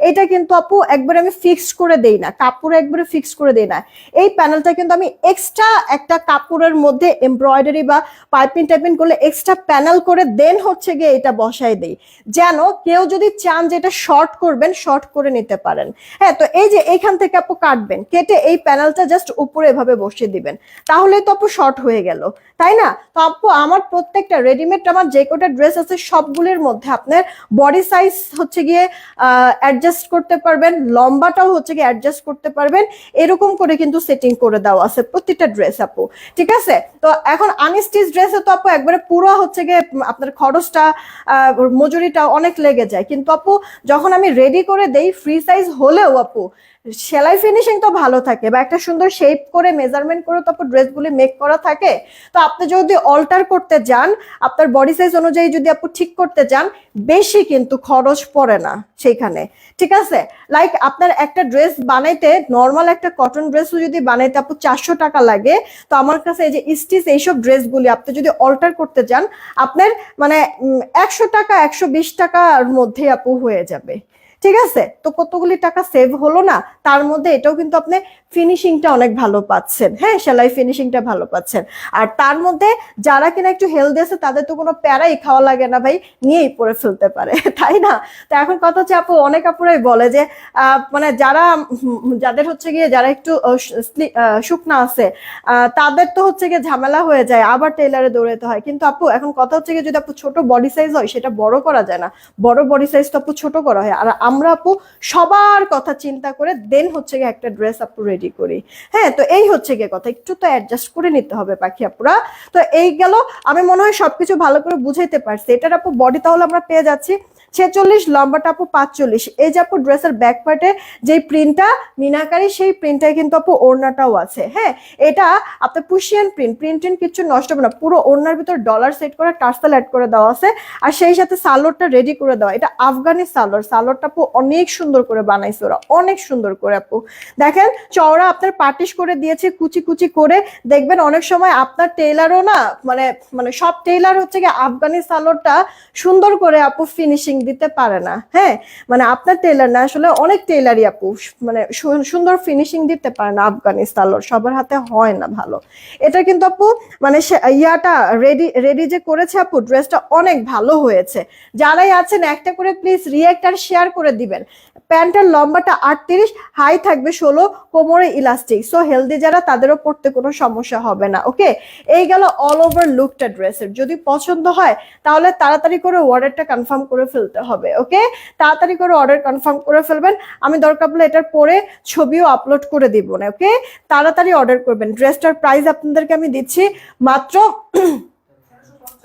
এটা কিন্তু আপু একবারে আমি ফিক্সড করে দেই না, কাপড়ে একবারে ফিক্সড করে দেই না, এই প্যানেলটা কিন্তু আমি এক্সট্রা একটা কাপড়ের মধ্যে এমব্রয়ডারি বা পাইপিং টাইপিং করলে এক্সট্রা প্যানেল করে দেন হচ্ছে গিয়ে এটা বসাই দেই, যেন কেউ যদি চান যে এটা শর্ট করবেন শর্ট করে নিতে পারেন। হ্যাঁ, তো এই যে এইখান থেকে আপু কাটবেন, কেটে এই প্যানেলটা জাস্ট উপরে এভাবে বসিয়ে দিবেন, তাহলে তো আপু শর্ট হয়ে গেল, তাই না? তো আপু আমার প্রত্যেকটা রেডিমেড আমার যে কটা ড্রেস আছে সবগুলোর মধ্যে আপনার বডি সাইজ হচ্ছে গিয়ে অ্যাডজাস্ট করতে পারবেন, লম্বাটাও হচ্ছে গিয়ে অ্যাডজাস্ট করতে পারবেন, এরকম করে কিন্তু সেটিং করে দেওয়া আছে প্রত্যেকটা ড্রেস আপু, ঠিক আছে। তো এখন আনস্টিচ ড্রেসে তো আপু একবারে পুরো হচ্ছে গিয়ে আপনার খরচটা মজুরিটা অনেক লেগে যায়, কিন্তু আপু যখন আমি রেডি করে দেই ফ্রি সাইজ হলেও আপু সেলাই ফিনিশিং তো ভালো থাকে, বা একটা সুন্দর শেপ করে মেজারমেন্ট করে তো আপু ড্রেসগুলি মেক করা থাকে। তো আপনি যদি অল্টার করতে যান, আপনার বডি সাইজ অনুযায়ী যদি আপু ঠিক করতে যান, বেশি কিন্তু খরচ পড়ে না সেইখানে, ঠিক আছে। লাইক আপনার একটা ড্রেস বানাইতে, নর্মাল একটা কটন ড্রেসও যদি বানাইতে আপু 400 টাকা লাগে, তো আমার কাছে এই যে স্টিচ এইসব ড্রেসগুলি আপনি যদি অল্টার করতে যান, আপনার মানে 100 টাকা 120 টাকার মধ্যে আপু হয়ে যাবে, ঠিক আছে। তো কতগুলি টাকা সেভ হলো না, তার মধ্যে এটাও কিন্তু আপনি ফিনিশিংটা অনেক ভালো পাচ্ছেন, হ্যাঁ সেলাই ফিনিশিংটা ভালো পাচ্ছেন, আর তার মধ্যে যারা কিনা একটু হেলদি আছে তাদের তো কোনো প্যারাই খাওয়া লাগে না ভাই, নিয়েই পরে ফেলতে পারে, তাই না? তো এখন কথা হচ্ছে আপু অনেক আপুরাই বলে যে মানে যাদের হচ্ছে গিয়ে যারা একটু শুকনা আছে তাদের তো হচ্ছে গিয়ে ঝামেলা হয়ে যায়, আবার টেইলারে দৌড়াতে হয়, কিন্তু আপু এখন কথা হচ্ছে গিয়ে যদি আপু ছোট বডি সাইজ হয় সেটা বড় করা যায় না, বড় বডি সাইজ তো আপু ছোট করা হয়। আর আমরা আপু সবার কথা চিন্তা করে দেন হচ্ছে গিয়ে একটা ড্রেস আপু রেডি করি। হ্যাঁ, তো এই হচ্ছে গিয়ে কথা, একটু তো অ্যাডজাস্ট করে নিতে হবে পাখি আপুরা। তো এই গেল, আমি মনে হয় সবকিছু ভালো করে বুঝাইতে পারছি। এটার আপু বডি তাহলে আমরা পেয়ে যাচ্ছি 46, লম্বাটা আপু 45। এই যে আপু ড্রেসের ব্যাক পার্টে যে প্রিন্টটা মিনাকারি, সেই প্রিন্টটাই কিন্তু আপু ওড়নাটাও আছে। হ্যাঁ, এটা আপনার পুশিয়ান প্রিন্ট, প্রিন্ট কিছু নষ্ট হবে না, পুরো ওড়নার ভিতর ডলার সেট করে টার্সেল অ্যাড করে দেওয়া আছে। আর সেই সাথে সালোয়ারটা রেডি করে দেওয়া, এটা আফগানি সালোয়ার। সালোয়ারটা আপু অনেক সুন্দর করে বানাইছে ওরা, অনেক সুন্দর করে আপু। দেখেন চওড়া আপনার পাটিশ করে দিয়েছে, কুচি কুচি করে। দেখবেন অনেক সময় আপনার টেইলারও না, মানে মানে সব টেইলার হচ্ছে কি আফগানি সালোয়ারটা সুন্দর করে আপু ফিনিশিং দিতে পারে না। হ্যাঁ, মানে আপনার টেইলার না, আসলে অনেক টেইলারই আপু মানে সুন্দর ফিনিশিং দিতে পারে না। আফগানি সালোয়ার সবার হাতে হয় না ভালো। এটা কিন্তু আপু মানে ইয়াটা রেডি রেডি যে করেছে আপু, ড্রেসটা অনেক ভালো হয়েছে। যারাই আছেন একটা করে প্লিজ রিঅ্যাক্ট আর শেয়ার করে দিবেন। প্যান্টের লম্বাটা 38, হাই থাকবে 16, কোমরে ইলাস্টিক। সো হেলদি যারা, তাদেরও পড়তে কোনো সমস্যা হবে না। ওকে, এই গেল অল ওভার লুকটা ড্রেসের। যদি পছন্দ হয় তাহলে তাড়াতাড়ি করে অর্ডারটা কনফার্ম করে ফেলতে হবে। ওকে, তাড়াতাড়ি করে অর্ডার কনফার্ম করে ফেলবেন। আমি দরকার পড়লে এটার পরে ছবিও আপলোড করে দিব না। ওকে, তাড়াতাড়ি অর্ডার করবেন। ড্রেসটার প্রাইস আপনাদেরকে আমি দিচ্ছি মাত্র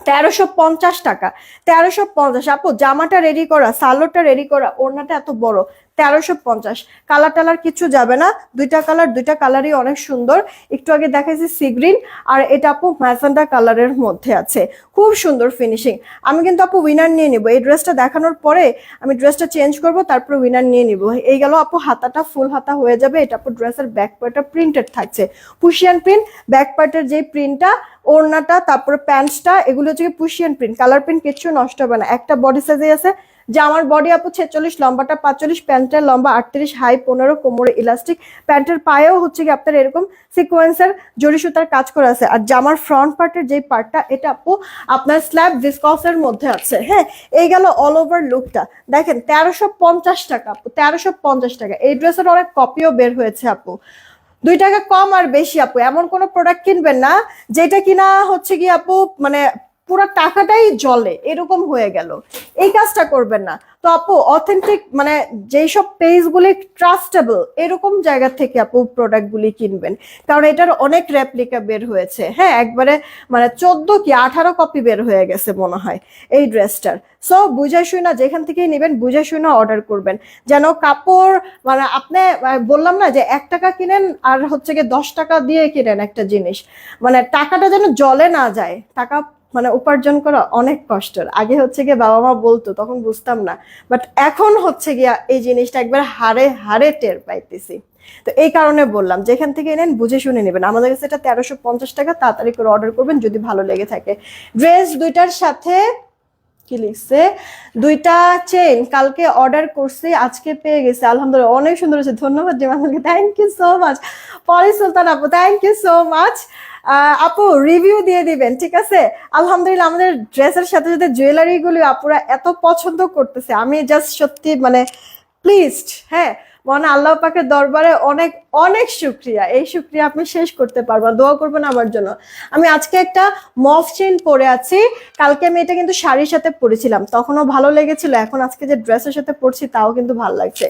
1350 টাকা। 1350 আপু, জামাটা রেডি করা, সালোয়ারটা রেডি করা, ওড়নাটা এত বড়, 1350। কালার টালার কিছু যাবে না, দুইটা কালার, দুইটা কালারই অনেক সুন্দর। একটু আগে দেখাইছি সি গ্রিন, আর এটা আপু ম্যাজেন্টা কালারের মধ্যে আছে, খুব সুন্দর ফিনিশিং। আমি কিন্তু আপু উইনার নিয়ে নিব এই ড্রেসটা দেখানোর পরে, আমি ড্রেসটা চেঞ্জ করব, তারপর উইনার নিয়ে নিব। এই গেল আপু, হাতাটা ফুল হাতা হয়ে যাবে। এটা আপু ড্রেসের ব্যাক পার্টটা প্রিন্টেড থাকছে, পুশিয়ান প্রিন্ট। ব্যাক পার্টের যে প্রিন্টটা, ওড়নাটা, তারপরে প্যান্টসটা, এগুলো হচ্ছে পুশিয়ান প্রিন্ট। কালার প্রিন্ট কিচ্ছু নষ্ট হবে না। একটা বডি সাইজে আছে, জামার বডি আপু 46, লম্বাটা 45, প্যান্টের লম্বা 38, হাই 15, কোমরে ইলাস্টিক। প্যান্টের পায়েও হচ্ছে কি আপনার এরকম সিকোয়েন্সের জরি সুতার কাজ করা আছে। আর জামার ফ্রন্ট পার্টের যে পার্টটা, এটা আপু আপনার স্ল্যাব ভিসকসের মধ্যে আছে। হ্যাঁ, এই গেল অল ওভার লুকটা। দেখেন 1350 টাকা আপু, 1350 টাকা। এই ড্রেসের অনেক কপিও বের হয়েছে আপু, 2 টাকা কম আর বেশি আপু। এমন কোন প্রোডাক্ট কিনবেন না যেটা কিনা হচ্ছে কি আপু মানে পুরো টাকাটাই জলে এরকম হয়ে গেল, এই কাজটা করবেন না। তো আপু অথেন্টিক মানে যেই সব পেজগুলি ট্রাস্টেবল, এরকম জায়গা থেকে আপু প্রোডাক্টগুলি কিনবেন, কারণ এটার অনেক রেপ্লিকা বের হয়েছে। হ্যাঁ, একবারে মানে 14 কি 18 কপি বের হয়ে গেছে মনে হয় এই ড্রেসটার। সো বুঝাই শুই না, যেখান থেকেই নেবেন বুঝাই শুই না অর্ডার করবেন, যেন কাপড় মানে আপনি বললাম না যে 1 টাকা কিনেন আর হচ্ছে গিয়ে 10 টাকা দিয়ে কিনেন একটা জিনিস, মানে টাকাটা যেন জলে না যায়। টাকা মানে উপার্জন করা অনেক কষ্টের। আগে হচ্ছে গিয়ে বাবা মা বলতো, তখন বুঝতাম না, বাট এখন হচ্ছে গিয়া এই জিনিসটা একবার হারে হারে টের পাইতেছি। তো এই কারণে বললাম, যেখান থেকে এনেন বুঝে শুনে নেবেন। আমাদের কাছে এটা 1350 টাকা। তাড়াতাড়ি করে অর্ডার করবেন যদি ভালো লেগে থাকে। ড্রেস দুইটার সাথে কি লিখছে, 2টা চেইন কালকে অর্ডার করছি, আজকে পেয়ে গেছে, আলহামদুলিল্লাহ, অনেক সুন্দর হয়েছে। ধন্যবাদ জিমানকে, থ্যাংক ইউ সো মাচ। পরে সুলতান আপু, থ্যাংক ইউ সো মাচ। আপু রিভিউ দিয়ে দিবেন, ঠিক আছে? আলহামদুলিল্লাহ, আমাদের ড্রেসের সাথে সাথে জুয়েলারি গুলি আপুরা এত পছন্দ করতেছে, আমি জাস্ট সত্যি মানে প্লিজড। হ্যাঁ, মানে আল্লাহ পাকের দরবারে অনেক অনেক শুক্রিয়া। এই শুক্রিয়া আপনি শেষ করতে পারবেন। দোয়া করবেন আমার জন্য। আমি আজকে একটা মফ চেইন পরে আছি, কালকে আমি এটা কিন্তু শাড়ির সাথে পরেছিলাম, তখনও ভালো লেগেছিল। এখন আজকে যে ড্রেসের সাথে পরছি তাও কিন্তু ভালো লাগছে।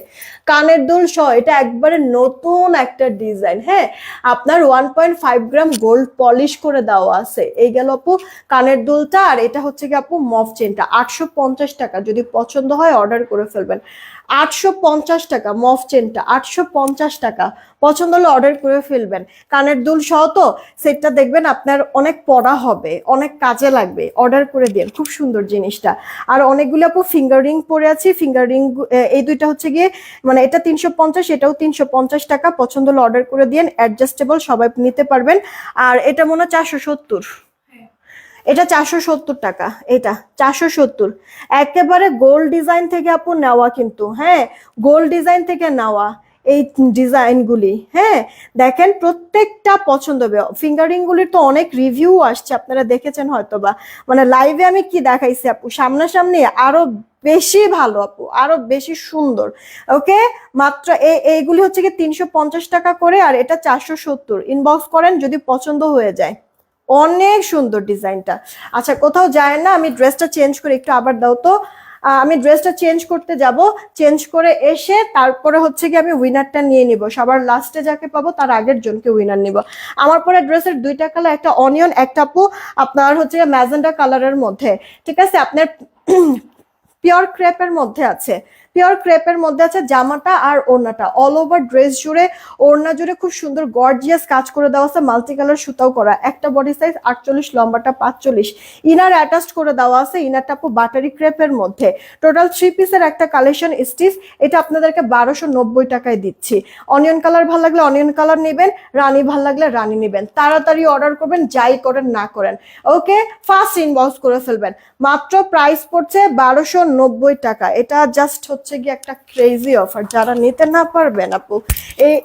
কানের দুল সহ এটা একবারে নতুন একটা ডিজাইন। হ্যাঁ, আপনার 1.5 গ্রাম গোল্ড পলিশ করে দেওয়া আছে। এই গেল আপু কানের দুলটা, আর এটা হচ্ছে কি আপু মফ চেইনটা। 850 টাকা। যদি পছন্দ হয় অর্ডার করে ফেলবেন। 850 টাকা মফ চেনটা, 850 টাকা। পছন্দ হলে অর্ডার করে ফেলবেন। কানের দুল সহ তো সেটটা দেখবেন আপনার অনেক পড়া হবে, অনেক কাজে লাগবে। অর্ডার করে দিন, খুব সুন্দর জিনিসটা। আর অনেকগুলো আপু ফিঙ্গার রিং পরে আছি। ফিঙ্গার রিং এই দুইটা হচ্ছে গিয়ে মানে এটা 350, এটাও 350 টাকা। পছন্দ হলে অর্ডার করে দিন, অ্যাডজাস্টেবল, সবাই নিতে পারবেন। আর এটা মনে হয় 470, এটা 470 টাকা। এটা 470, একেবারে গোল্ড ডিজাইন থেকে আপু নেওয়া কিন্তু। হ্যাঁ, গোল্ড ডিজাইন থেকে নেওয়া এই ডিজাইনগুলি। হ্যাঁ, দেখেন প্রত্যেকটা পছন্দ হবে। ফিঙ্গারিং গুলির তো অনেক রিভিউ আসছে, আপনারা দেখেছেন হয়তোবা। মানে লাইভে আমি কি দেখাইছি আপু, সামনাসামনি আরো বেশি ভালো আপু, আরো বেশি সুন্দর। ওকে, মাত্র এইগুলি হচ্ছে কি 350 টাকা করে, আর এটা 470। ইনবক্স করেন যদি পছন্দ হয়ে যায়। অনেক সুন্দর ডিজাইনটা। আচ্ছা, কোথাও যায় না, আমি ড্রেসটা চেঞ্জ করে একটু আবার দাও তো। আমি ড্রেসটা চেঞ্জ করতে যাব, চেঞ্জ করে এসে তারপরে হচ্ছে কি আমি উইনারটা নিয়ে নিব। সবার লাস্টে যাকে পাবো তার আগের জনকে উইনার নিব। আমার পরে ড্রেসের দুইটা কালার, একটা অনিয়ন, একটা আপু আপনার হচ্ছে ম্যাজেন্ডা কালারের মধ্যে, ঠিক আছে? আপনার পিওর ক্রেপের মধ্যে আছে, পিওর ক্রেপের মধ্যে আছে জামাটা আর ওড়নাটা, অল ওভার ড্রেস জুড়ে ওড়না জুড়ে খুব সুন্দর গর্জিয়াস কাজ করে দেওয়া আছে, মাল্টি কালার সুতাও করা। একটা বডি সাইজ 48, লম্বাটা 45, ইনার অ্যাটাচড করে দেওয়া আছে। ইনারটা আপু বাটারি ক্রেপের মধ্যে। টোটাল 3 পিসের একটা কালেকশন স্টিচ, এটা আপনাদেরকে 1290 টাকায় দিচ্ছি। অনিয়ন কালার ভালো লাগলে অনিয়ন কালার নেবেন, রানী ভালো লাগলে রানী নেবেন। তাড়াতাড়ি অর্ডার করবেন, যাই করেন না করেন, ওকে? ফার্স্ট ইনবক্স করে ফেলবেন। মাত্র প্রাইস পড়ছে 1290 টাকা। এটা জাস্ট হচ্ছে কি একটা ক্রেজি অফার, যারা নিতে না পারবেন আপু,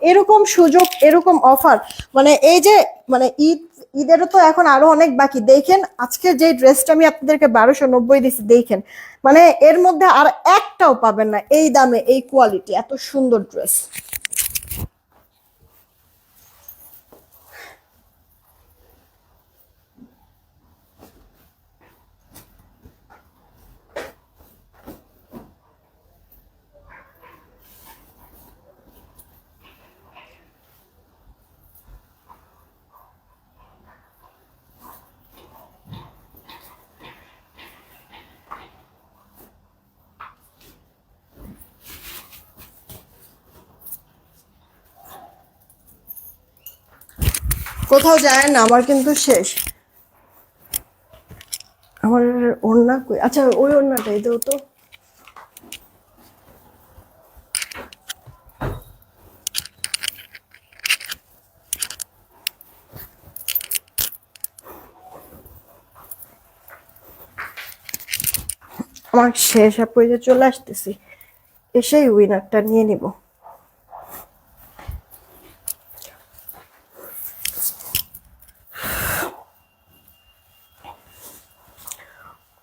এরকম সুযোগ, এরকম অফার, মানে এই যে মানে ঈদেরও তো এখন আরো অনেক বাকি। দেখেন আজকে যে ড্রেসটা আমি আপনাদেরকে 1290 দিচ্ছি, দেখেন মানে এর মধ্যে আর একটাও পাবেন না এই দামে, এই কোয়ালিটি, এত সুন্দর ড্রেস। কোথাও যায় না, আমার কিন্তু শেষ। আমার ওড়না কই? আচ্ছা ওই ওড়নাটাই দাও তো। আমার শেষ আপু, এই যে চলে আসতেছি, এসেই উইনারটা নিয়ে নিব।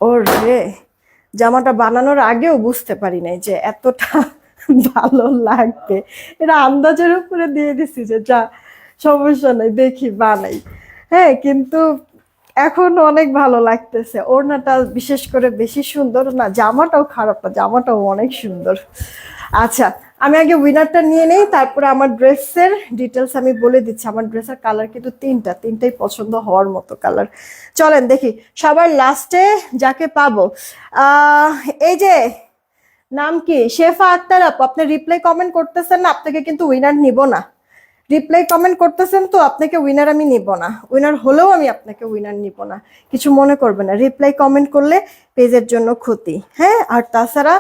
ওরে, জামাটা বানানোর আগেও বুঝতে পারি নাই যে এতটা ভালো লাগবে। এটা আন্দাজের উপরে দিয়ে দিছি যে যা, সমস্যা নাই, দেখি বানাই। হ্যাঁ, কিন্তু এখন অনেক ভালো লাগতেছে। ওড়নাটা বিশেষ করে বেশি সুন্দর না, জামাটাও খারাপ না, জামাটাও অনেক সুন্দর। আচ্ছা, আমি আগে উইনারটা নিয়ে নেই, তারপরে আমার ড্রেসের ডিটেলস আমি বলে দিচ্ছি। আমার ড্রেসের কালার কিন্তু তিনটাই পছন্দ হওয়ার মতো কালার। চলেন দেখি সবার লাস্টে যাকে পাবো। আহ এই যে নাম কি, শেফা আক্তার আপু, আপনি রিপ্লাই কমেন্ট করতেছেন না, আপনাকে কিন্তু উইনার নিব না। রিপ্লাই কমেন্ট করতেছেন তো, আপনাকে উইনার আমি নিব না। উইনার হলেও আমি আপনাকে উইনার নিব না, কিছু মনে করবেন না। রিপ্লাই কমেন্ট করলে পেজের জন্য ক্ষতি, হ্যাঁ? আর তাছাড়া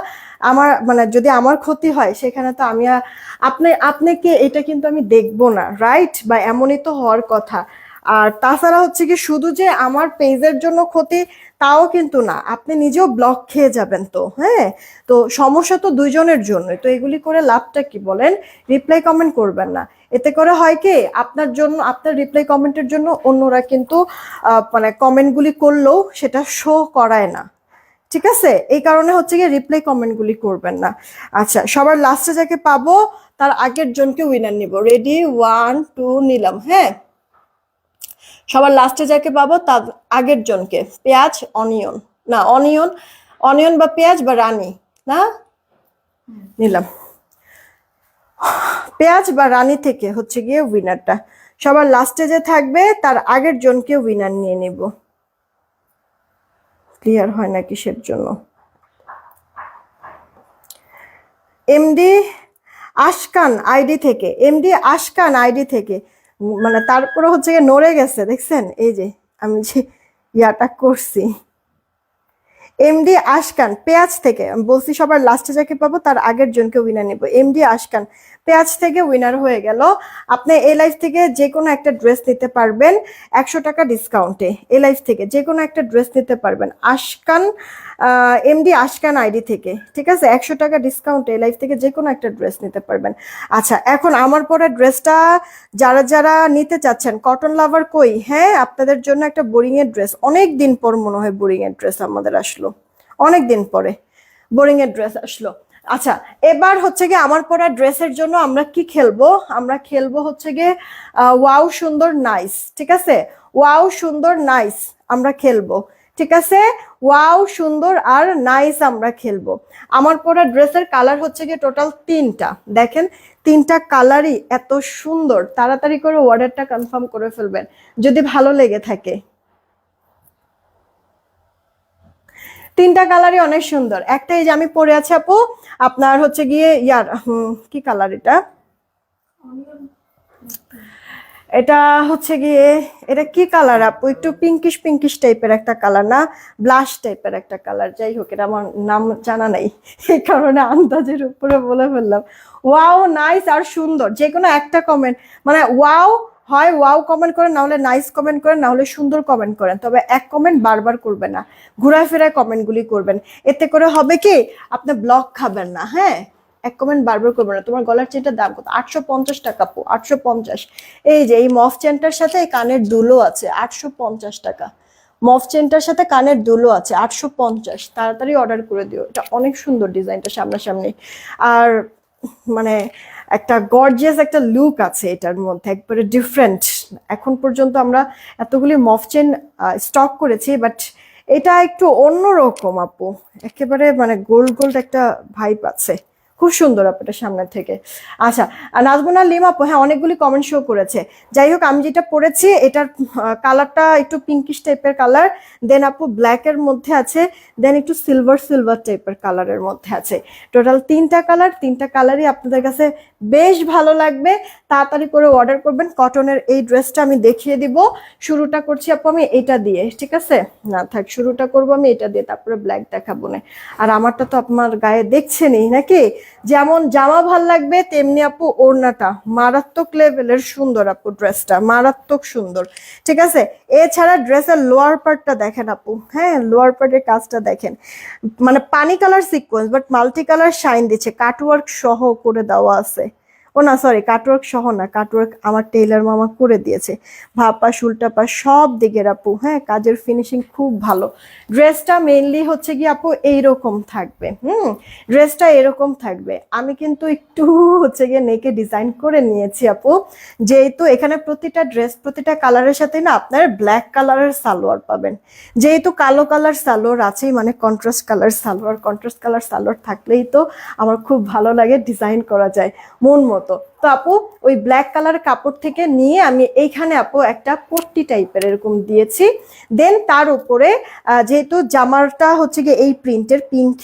আমার মানে যদি আমার ক্ষতি হয় সেখানে তো আমি আপনাকে এটা কিন্তু আমি দেখবো না, রাইট? বা এমনই তো হওয়ার কথা। আর তাছাড়া হচ্ছে কি, শুধু যে আমার পেজের জন্য ক্ষতি তাও কিন্তু না, আপনি নিজেও ব্লক খেয়ে যাবেন তো, হ্যাঁ? তো সমস্যা তো দুইজনের জন্যই। তো এগুলি করে লাভটা কি বলেন? রিপ্লাই কমেন্ট করবেন না। এতে করে হয় কি, আপনার জন্য, আপনার রিপ্লাই কমেন্টের জন্য অন্যরা কিন্তু মানে কমেন্টগুলি করলেও সেটা শো করায় না, ঠিক আছে? এই কারণে হচ্ছে গিয়ে রিপ্লাই কমেন্টগুলি করবেন না। আচ্ছা, সবার লাস্টে যাকে পাবো তার আগের জনকে উইনার নিব। রেডি, 1 2 নিলাম, হ্যাঁ? সবার লাস্টে যাকে পাবো তার আগের জনকে। পেঁয়াজ, অনিয়ন, না অনিয়ন, অনিয়ন বা পেঁয়াজ বা রানী, না নিলাম। পেঁয়াজ বা রানী থেকে হচ্ছে গিয়ে উইনারটা। সবার লাস্টে যে থাকবে তার আগের জনকে উইনার নিয়ে নিব। ক্লিয়ার হয় না কিসের জন্য? এমডি আশকান আইডি থেকে, এমডি আশকান আইডি থেকে, মানে তারপরে হচ্ছে গিয়ে নড়ে গেছে, দেখছেন? এই যে আমি যে ইয়াটা করছি, এমডি আশকান পেঁয়াজ থেকে। আমি বলছি সবার লাস্টে যাকে পাবো তার আগের জনকে উইনার নিব। এমডি আশকান পেঁয়াজ থেকে উইনার হয়ে গেল। আপনি এই লাইফ থেকে যে কোনো একটা ড্রেস নিতে পারবেন 100 টাকা ডিসকাউন্টে। এই লাইফ থেকে যে কোনো একটা ড্রেস নিতে পারবেন আশকান, এমডি আশকান আইডি থেকে, ঠিক আছে? 100 টাকা ডিসকাউন্টে এই লাইফ থেকে যে কোনো একটা ড্রেস নিতে পারবেন। আচ্ছা, এখন আমার পরা ড্রেসটা যারা যারা নিতে চাচ্ছেন, কটন লাভার কই? হ্যাঁ, আপনাদের জন্য একটা বোরিং এর ড্রেস, অনেক দিন পর মনে হয় বোরিং এর ড্রেস আমাদের আসলো, অনেক দিন পরে বোরিং এর ড্রেস আসলো। আচ্ছা, এবার হচ্ছে গিয়ে আমার পরা ড্রেসের জন্য আমরা কি খেলবো? আমরা খেলবো হচ্ছে গিয়ে ওয়াও সুন্দর নাইস, ঠিক আছে? ওয়াও সুন্দর নাইস আমরা খেলবো, ঠিক আছে, ওয়াও সুন্দর আর নাইস আমরা খেলবো। আমার পরা ড্রেসের কালার হচ্ছে গিয়ে টোটাল 3টা। দেখেন 3টা কালারই এত সুন্দর। তাড়াতাড়ি করে অর্ডারটা কনফার্ম করে ফেলবেন যদি ভালো লেগে থাকে। 3টা কালারই অনেক সুন্দর। একটা এই যে আমি পরে আছি আপু, আপনার হচ্ছে গিয়ে ইয়ার কি কালার এটা, এটা হচ্ছে গিয়ে এটা কি কালার আপু, একটু পিঙ্কিশ পিঙ্কিশ টাইপের একটা কালার, না ব্লাশ টাইপের একটা কালার। যাই হোক, এটা আমার নাম জানা নাই, এই কারণে আন্দাজের উপরে বলে ফেললাম। ওয়াও নাইস আর সুন্দর। যে কোনো একটা কমেন্ট, মানে ওয়াও হয় ওয়াও কমেন্ট করেন, না হলে নাইস কমেন্ট করেন, না হলে সুন্দর কমেন্ট করেন, তবে এক কমেন্ট বারবার করবেন না, ঘুরায় ফেরায় কমেন্টগুলি করবেন। এতে করে হবে কি, আপনি ব্লক খাবেন না। হ্যাঁ, এক কমেন্ট বারবার করবে না। তোমার গলার চেনটার দাম কত? 850 টাকা আপু, 850। এই যে এই মফ চেনটার সাথে এই কানের দুলও আছে, 850 টাকা। মফ চেনটার সাথে কানের দুলও আছে, 850। তাড়াতাড়ি অর্ডার করে দিও, এটা অনেক সুন্দর ডিজাইনটা সামনাসামনি। আর মানে একটা গর্জিয়াস একটা লুক আছে এটার মধ্যে, একবারে ডিফারেন্ট। এখন পর্যন্ত আমরা এতগুলি মফ চেন স্টক করেছি, বাট এটা একটু অন্যরকম আপু, একেবারে মানে গোল্ড গোল্ড একটা ভাইব আছে। খুব সুন্দর আপু এটা সামনে থেকে। আচ্ছা, আর নাজমুনা লিম আপু, হ্যাঁ অনেকগুলি কমেন্ট শো করেছে। যাই হোক, আমি যেটা পরেছি এটার কালারটা একটু পিঙ্কিশ টাইপের কালার, দেন আপু ব্ল্যাকের মধ্যে আছে, দেন একটু সিলভার সিলভার টাইপের কালারের মধ্যে আছে। টোটাল 3টা কালার, 3টা কালারই আপনাদের কাছে বেশ ভালো লাগবে। তাড়াতাড়ি করে অর্ডার করবেন। কটনের এই ড্রেসটা আমি দেখিয়ে দিব। শুরুটা করছি আপু আমি এটা দিয়ে, ঠিক আছে? না থাক, শুরুটা করবো আমি এটা দিয়ে, তারপরে ব্ল্যাক দেখাবো না। আর আমারটা তো আপনার গায়ে দেখছেনই নাকি, যেমন জামা ভাল লাগবে তেমনি আপু ওড়নাটা মারাত্মক লেভেলের সুন্দর আপু, ড্রেসটা মারাত্মক সুন্দর। ঠিক আছে, এছাড়া ড্রেসের লোয়ার পার্টটা দেখেন আপু, হ্যাঁ লোয়ার পার্টের কাজটা দেখেন, মানে পানি colour sequence but multi colour shine দিচ্ছে, কাটওয়ার্ক সহ করে দেওয়া আছে। ও না সরি, কাটওয়ার্ক সহ না, কাটওয়ার্ক আমার টেইলার মামা করে দিয়েছে, ভাপা সুলটাপা সব দিকের আপু। হ্যাঁ, কাজের ফিনিশিং খুব ভালো। ড্রেসটা মেইনলি হচ্ছে কি আপু এইরকম থাকবে, ড্রেসটা এরকম থাকবে। আমি কিন্তু একটু হচ্ছে গিয়ে নেকে ডিজাইন করে নিয়েছি আপু, যেহেতু এখানে প্রতিটা ড্রেস প্রতিটা কালারের সাথে না আপনার ব্ল্যাক কালারের সালোয়ার পাবেন। যেহেতু কালো কালার সালোয়ার আছেই, মানে contrast colour salwar, contrast colour salwar থাকলেই তো আমার খুব ভালো লাগে, ডিজাইন করা যায় মন মতো। তো আপু ওই ব্ল্যাক কালার কাপড় থেকে নিয়ে আমি এইখানে আপু একটা পট্টি টাইপের এরকম দিয়েছি। দেন তার উপরে যেহেতু জামাটা হচ্ছে গিয়ে এই প্রিন্টের পিঙ্ক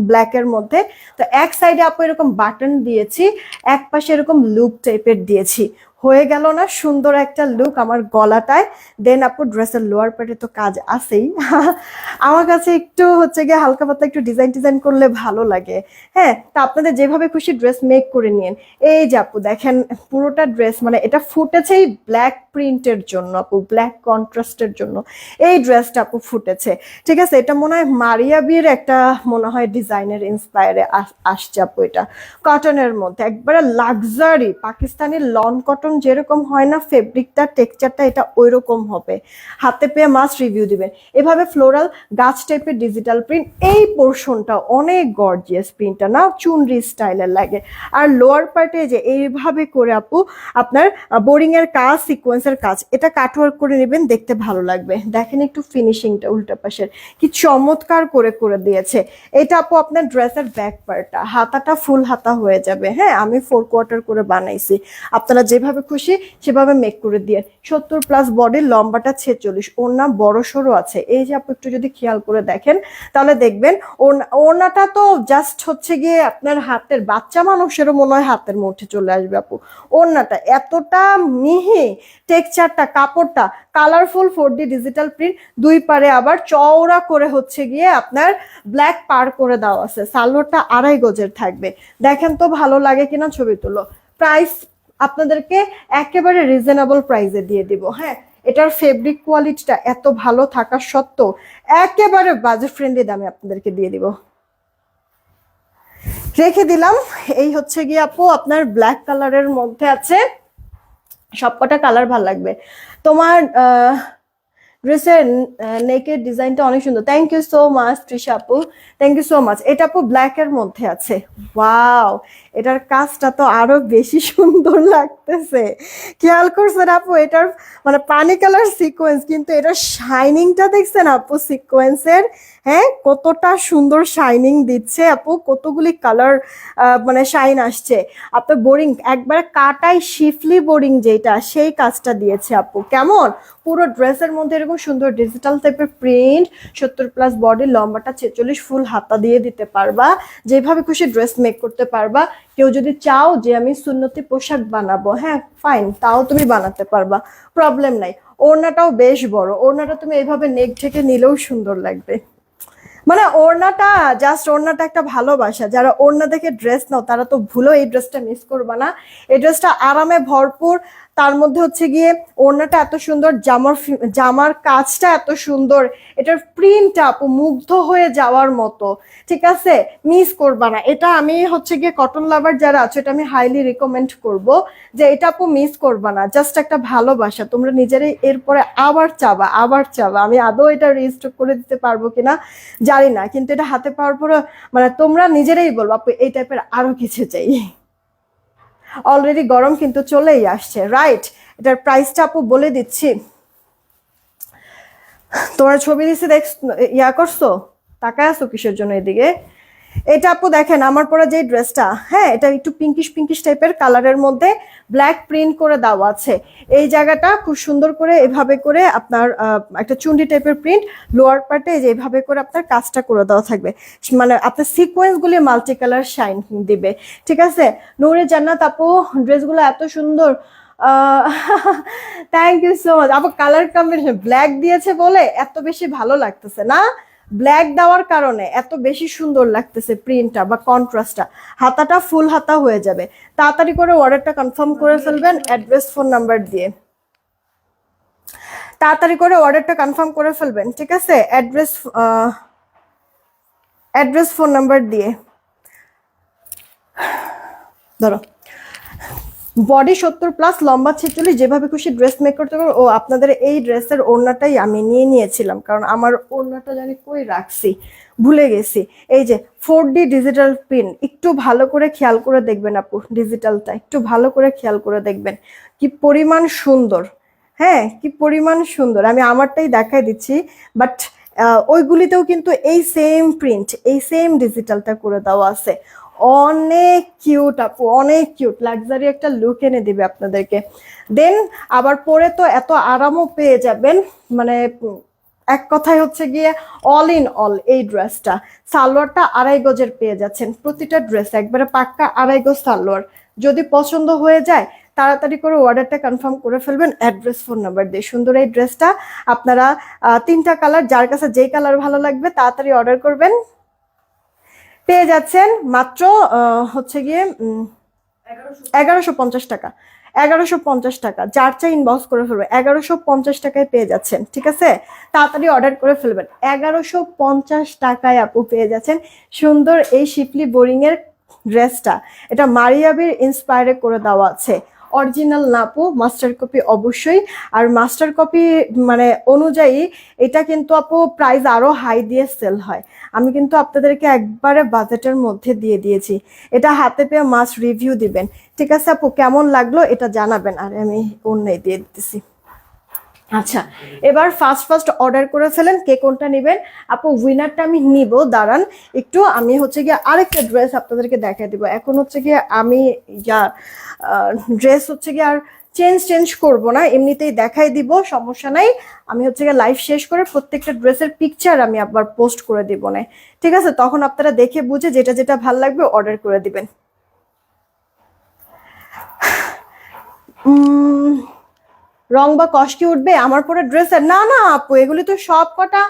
ব্ল্যাকের মধ্যে, তো এক সাইডে আপু এরকম বাটন দিয়েছি, এক পাশে এরকম লুপ টাইপের দিয়েছি। হয়ে গেল না সুন্দর একটা লুক আমার গলাটায়। দেন আপু ড্রেসের লোয়ার পার্টে তো কাজ আছেই আমার কাছে একটু হচ্ছে গিয়ে হালকা পাতলা একটু ডিজাইন টিজাইন করলে ভালো লাগে। হ্যাঁ, তা আপনাদের যেভাবে খুশি ড্রেস মেক করে নিন। এই যে আপু দেখেন পুরোটা ড্রেস, মানে এটা ফুটেছে এই ব্ল্যাক প্রিন্টের জন্য আপু, ব্ল্যাক কন্ট্রাস্টের জন্য এই ড্রেসটা আপু ফুটেছে। ঠিক আছে, এটা মনে হয় মারিয়া বিয়ের একটা মনে হয় ডিজাইনের ইন্সপায়ারে আসছে আপু। এটা কটনের মধ্যে একবারে লাক্সারি পাকিস্তানি লন কটন যেরকম হয় না, ফেব্রিকটা টেক্সচারটা এটা ওইরকম হবে। হাতে পেয়ে মাস্ট রিভিউ দিবেন। এভাবে ফ্লোরাল গাছ টাইপের ডিজিটাল প্রিন্ট, এই পোর্শনটা অনেক গর্জিয়াস, প্রিন্টটা না চুনরি স্টাইলের লাগে। আর লোয়ার পার্টে যে এইভাবে করে আপু আপনার বোরিং এর কাজ, সিকোয়েন্সের কাজ, এটা কাটওয়ার্ক করে নেবেন, দেখতে ভালো লাগবে। দেখেন একটু ফিনিশিংটা উল্টা পাশের কি চমৎকার করে করে দিয়েছে। এটা আপু আপনার ড্রেসের ব্যাক পার্টটা, হাতাটা ফুল হাতা হয়ে যাবে। হ্যাঁ, আমি 4 কোয়ার্টার করে বানাইছি, আপনারা যেভাবে খুশি সেভাবে মেক করে দিয়ে। 70+ বডির, লম্বাটা 46, ওড়না বড় সড়ো আছে। এই যে আপু একটু যদি খেয়াল করে দেখেন তাহলে দেখবেন ওড়নাটা তো জাস্ট হচ্ছে গিয়ে আপনার হাতের, বাচ্চা মানুষেরও মনে হয় হাতের মুঠে চলে আসবে আপু। ওড়নাটা এতটা মিহি, টেক্সচারটা, কাপড়টা কালারফুল, 4D ডিজিটাল প্রিন্ট, দুই পারে আবার চওড়া করে হচ্ছে গিয়ে আপনার ব্ল্যাক পার করে দেওয়া আছে। সালোয়ারটা 2.5 গজের থাকবে। দেখেন তো ভালো লাগে কিনা, ছবি তুলো। প্রাইস আপনাদেরকে একেবারে রিজনেবল প্রাইসে দিয়ে দিব। হ্যাঁ, এটার ফেব্রিক কোয়ালিটিটা এত ভালো থাকা সত্ত্বেও একেবারে বাজেট ফ্রেন্ডলি দামে আপনাদেরকে দিয়ে দিব, রেখে দিলাম। এই হচ্ছে গিয়ে আপু আপনার ব্ল্যাক কালারের মধ্যে আছে, সবকটা কালার ভাল লাগবে তোমার। ড্রেসের নেকের ডিজাইনটা অনেক সুন্দর। Thank you so much Trisha আপু, থ্যাংক ইউ সো মাচ। এটা আপু ব্ল্যাক এর মধ্যে আছে। ওয়াও, এটার কাজটা তো আরো বেশি সুন্দর লাগতেছে। খেয়াল করছেন আপু, এটার মানে পানি কালার সিকোয়েন্স, কিন্তু এটার শাইনিংটা দেখছেন আপু সিকোয়েন্সের? হ্যাঁ, কতটা সুন্দর শাইনিং দিচ্ছে আপু, কতগুলি কালার মানে শাইন আসছে। আপনার বোরিং একবারে কাটাই শিফলি বোরিং যেটা, সেই কাজটা দিয়েছে আপু। কেমন পুরো ড্রেসের মধ্যে এরকম সুন্দর ডিজিটাল টাইপের প্রিন্ট, 70+ বডি, লম্বাটা 46, ফুল হাতা দিয়ে দিতে পারবা, যেভাবে খুশি ড্রেস মেক করতে পারবা। কেউ যদি চাও যে আমি সুন্নতি পোশাক বানাবো, হ্যাঁ ফাইন, তাও তুমি বানাতে পারবা, প্রবলেম নাই। ওড়নাটাও বেশ বড়, ওড়নাটা তুমি এইভাবে নেক ঢেকে নিলেও সুন্দর লাগবে। মানে ওড়নাটা জাস্ট, ওড়নাটা একটা ভালোবাসা। যারা ওড়না দেখে ড্রেস নাও তারা তো ভুলো এই ড্রেসটা মিস করবা না। এই ড্রেসটা আরামে ভরপুর, তার মধ্যে হচ্ছে গিয়ে ওড়নাটা এত সুন্দর, জামার কাজটা এত সুন্দর, এটার প্রিন্টটা আপু মুগ্ধ হয়ে যাওয়ার মতো। ঠিক আছে, মিস করবা না এটা। আমি হচ্ছে গিয়ে কটন লাভার যারা আছে, এটা আমি হাইলি রিকমেন্ড করব যে এটা আপু মিস করবা না। জাস্ট একটা ভালোবাসা, তোমরা নিজেরাই এরপরে আবার চাবা, আবার চাবা। আমি আদৌ এটা রিস্টক করে দিতে পারবো কিনা জানি না, কিন্তু এটা হাতে পাওয়ার পরে মানে তোমরা নিজেরাই বলবো আপু এই টাইপের আরো কিছু চাই। অলরেডি গরম কিন্তু চলেই আসছে, রাইট? এটার প্রাইসটা আপু বলে দিচ্ছি। তোমার ছবি দিচ্ছি, দেখ ইয়া করছো, তাকায় আছো কিসের জন্য এদিকে? এটা আপু দেখেন আমার পরা যে ড্রেসটা, হ্যাঁ এটা একটু পিঙ্কিশ পিঙ্কিশ টাইপের কালারের মধ্যে ব্ল্যাক প্রিন্ট করে দেওয়া আছে। এই জায়গাটা খুব সুন্দর করে এভাবে করে আপনার একটা চুন্ডি টাইপের প্রিন্ট, লোয়ার পার্টে যে এভাবে করে আপনার কাজটা করে দেওয়া থাকবে, মানে আপনার সিকোয়েন্সগুলি মাল্টি কালার শাইন দিবে। ঠিক আছে, নূরে জান্নাত আপু ড্রেসগুলো এত সুন্দর। থ্যাংক ইউ সো মাচ আপু। কালার কম্বিনেশন ব্ল্যাক দিয়েছে বলে এত বেশি ভালো লাগতেছে না, ব্ল্যাক দেওয়ার কারণে এত বেশি সুন্দর লাগতেছে প্রিন্টটা বা কন্ট্রাস্টটা। হাতাটা ফুল হাতা হয়ে যাবে। তাড়াতাড়ি করে অর্ডারটা কনফার্ম করে ফেলবেন অ্যাড্রেস ফোন নাম্বার দিয়ে, তাড়াতাড়ি করে অর্ডারটা কনফার্ম করে ফেলবেন। ঠিক আছে, অ্যাড্রেস ফোন নাম্বার দিয়ে। ধরো বডি 70+, লম্বা 46, যেভাবে খুশি ড্রেস মেক করতে পারো। ও আপনাদের এই ড্রেসের ওড়নাটাই আমি নিয়ে নিয়েছিলাম, কারণ আমার ওড়নাটা জানি কই রাখছি, ভুলে গেছি। এই যে 4D ডিজিটাল প্রিন্ট, একটু ভালো করে খেয়াল করে দেখবেন আপু, ডিজিটালটা একটু ভালো করে খেয়াল করে দেখবেন কি পরিমাণ সুন্দর। হ্যাঁ, কি পরিমাণ সুন্দর, আমি আমারটাই দেখাই দিচ্ছি। বাট ওইগুলিতেও কিন্তু এই সেম প্রিন্ট, এই সেম ডিজিটালটা করে দেওয়া আছে। অনেক কিউট আপু, অনেক কিউট, লাক্সারি একটা লুক এনে দিবে আপনাদেরকে। দেন আবার পরে তো এত আরামও পেয়ে যাবেন, মানে এক কথায় হচ্ছে গিয়ে অল ইন অল। এই ড্রেসটা সালোয়ারটা 2.5 গজের পেয়ে যাচ্ছেন, প্রতিটা ড্রেস একবারে পাক্কা 2.5 গজ সালোয়ার। যদি পছন্দ হয়ে যায় তাড়াতাড়ি করে অর্ডারটা কনফার্ম করে ফেলবেন অ্যাড্রেস ফোন নাম্বার দিয়ে। সুন্দর এই ড্রেসটা আপনারা 3টা কালার, যার কাছে যেই কালার ভালো লাগবে তাড়াতাড়ি অর্ডার করবেন, পেয়ে যাচ্ছেন মাত্র হচ্ছে গিয়ে 1150 টাকা। 1150 টাকা, যার চাই ইনবক্স করে ফেলবেন, 1150 টাকায় পেয়ে যাচ্ছেন। ঠিক আছে, তাড়াতাড়ি অর্ডার করে ফেলবেন। 1150 টাকায় আপু পেয়ে যাচ্ছেন সুন্দর এই শিপলি বোরিং এর ড্রেসটা। এটা মারিয়াবির ইন্সপায়ারে করে দেওয়া আছে, অরিজিনাল না আপু, মাস্টার কপি অবশ্যই। আর মাস্টার কপি মানে অনুযায়ী এটা কিন্তু আপু প্রাইস আরো হাই দিয়ে সেল হয়। আমি কিন্তু আপনাদেরকে একবারে বাজেটের মধ্যে দিয়ে দিয়েছি, এটা হাতে পেয়ে মাস্ট রিভিউ দিবেন। ঠিক আছে আপু, কেমন লাগলো এটা জানাবেন। আর আমি অন্যায় দিয়ে দিতেছি। আচ্ছা, এবার ফার্স্ট অর্ডার করে ফেলেন, কে কোনটা নেবেন। আপু উইনারটা আমি নিব, দাঁড়ান একটু, আমি হচ্ছে গিয়ে আরেকটা ড্রেস আপনাদেরকে দেখাই দিব। এখন হচ্ছে গিয়ে আমি যা ড্রেস হচ্ছে গিয়ে আর চেঞ্জ করব না, এমনিতেই দেখাই দিব, সমস্যা নাই। আমি হচ্ছে গিয়ে লাইভ শেষ করে প্রত্যেকটা ড্রেসের পিকচার আমি আবার পোস্ট করে দিব না, ঠিক আছে? তখন আপনারা দেখে বুঝে যেটা যেটা ভাল লাগবে অর্ডার করে দিবেন। রং বা কষ্ট কি উঠবে আমার পরে ড্রেসের? না না আপু, এগুলি তো সব কটা